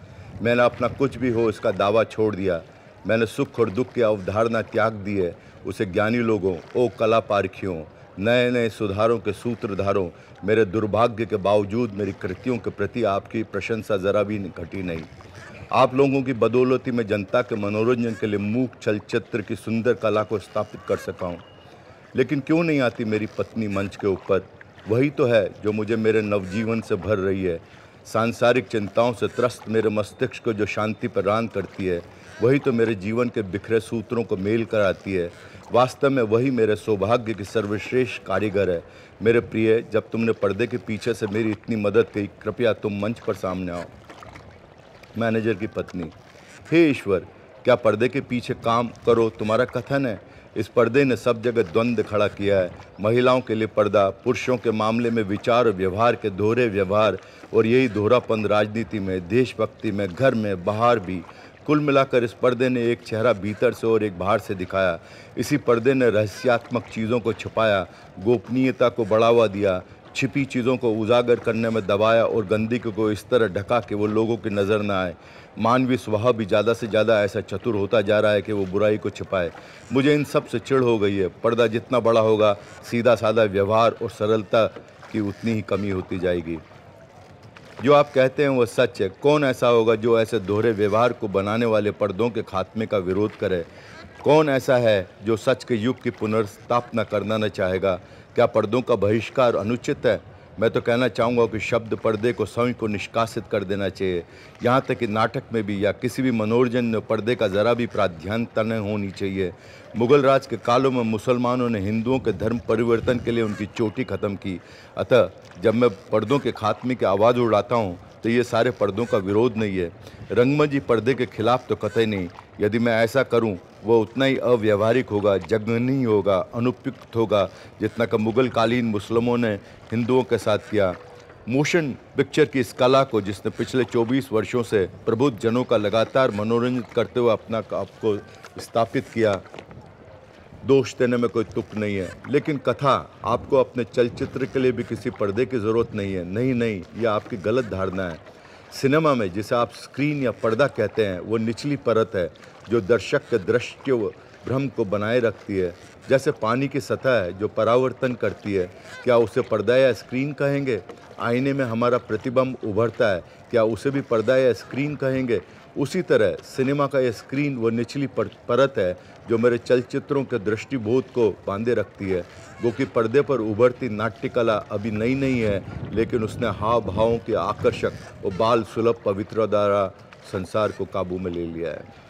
मैंने अपना कुछ भी हो इसका दावा छोड़ दिया। मैंने सुख और दुख की अवधारणा त्याग दी है। उसे ज्ञानी लोगों, ओ कला पारखियों, नए नए सुधारों के सूत्रधारों, मेरे दुर्भाग्य के बावजूद मेरी कृतियों के प्रति आपकी प्रशंसा ज़रा भी घटी नहीं। आप लोगों की बदौलती में जनता के मनोरंजन के लिए मूक चलचित्र की सुंदर कला को स्थापित कर सका हूँ। लेकिन क्यों नहीं आती मेरी पत्नी मंच के ऊपर? वही तो है जो मुझे मेरे नवजीवन से भर रही है। सांसारिक चिंताओं से त्रस्त मेरे मस्तिष्क को जो शांति प्रदान करती है, वही तो मेरे जीवन के बिखरे सूत्रों को मेल कराती है। वास्तव में वही मेरे सौभाग्य की सर्वश्रेष्ठ कारीगर है। मेरे प्रिय, जब तुमने पर्दे के पीछे से मेरी इतनी मदद की, कृपया तुम मंच पर सामने आओ। मैनेजर की पत्नी: हे ईश्वर, क्या पर्दे के पीछे काम करो तुम्हारा कथन है? इस पर्दे ने सब जगह द्वंद्व खड़ा किया है। महिलाओं के लिए पर्दा, पुरुषों के मामले में विचार और व्यवहार के दोहरे व्यवहार, और यही दोहरापन राजनीति में, देशभक्ति में, घर में, बाहर भी। कुल मिलाकर इस पर्दे ने एक चेहरा भीतर से और एक बाहर से दिखाया। इसी पर्दे ने रहस्यात्मक चीज़ों को छुपाया, गोपनीयता को बढ़ावा दिया, छिपी चीज़ों को उजागर करने में दबाया और गंदगी को इस तरह ढका कि वो लोगों की नज़र न आए। मानवीय स्वभाव भी ज़्यादा से ज़्यादा ऐसा चतुर होता जा रहा है कि वो बुराई को छिपाए। मुझे इन सब से चिढ़ हो गई है। पर्दा जितना बड़ा होगा, सीधा साधा व्यवहार और सरलता की उतनी ही कमी होती जाएगी। जो आप कहते हैं वो सच है। कौन ऐसा होगा जो ऐसे दोहरे व्यवहार को बनाने वाले पर्दों के खात्मे का विरोध करे? कौन ऐसा है जो सच के युग की पुनर्स्थापना करना न चाहेगा? क्या पर्दों का बहिष्कार अनुचित है? मैं तो कहना चाहूँगा कि शब्द पर्दे को स्वयं को निष्कासित कर देना चाहिए। यहाँ तक कि नाटक में भी या किसी भी मनोरंजन में पर्दे का ज़रा भी प्राधान्यता न होनी चाहिए। मुगल राज के कालों में मुसलमानों ने हिंदुओं के धर्म परिवर्तन के लिए उनकी चोटी ख़त्म की। अतः जब मैं पर्दों के खात्मे की आवाज़ उड़ाता हूँ तो ये सारे पर्दों का विरोध नहीं है। रंगमंच पर्दे के खिलाफ तो कतई नहीं। यदि मैं ऐसा करूं, वो उतना ही अव्यवहारिक होगा, जघन्य होगा, अनुपयुक्त होगा, जितना कि मुगल कालीन मुस्लिमों ने हिंदुओं के साथ किया। मोशन पिक्चर की इस कला को, जिसने पिछले 24 वर्षों से प्रबुद्ध जनों का लगातार मनोरंजन करते हुए अपना आपको स्थापित किया, दोष देने में कोई तुक नहीं है, लेकिन कथा आपको अपने चलचित्र के लिए भी किसी पर्दे की ज़रूरत नहीं है। नहीं, यह आपकी गलत धारणा है। सिनेमा में जिसे आप स्क्रीन या पर्दा कहते हैं, वो निचली परत है जो दर्शक के दृश्य भ्रम को बनाए रखती है। जैसे पानी की सतह है जो परावर्तन करती है, क्या उसे पर्दा या स्क्रीन कहेंगे? आईने में हमारा प्रतिबिंब उभरता है, क्या उसे भी पर्दा या स्क्रीन कहेंगे? उसी तरह सिनेमा का यह स्क्रीन वो निचली परत है जो मेरे चलचित्रों के दृष्टिबोध को बांधे रखती है। वो कि पर्दे पर उभरती नाट्य कला अभी नई नहीं है, लेकिन उसने हाव भावों के आकर्षक और बाल सुलभ पवित्रता द्वारा संसार को काबू में ले लिया है।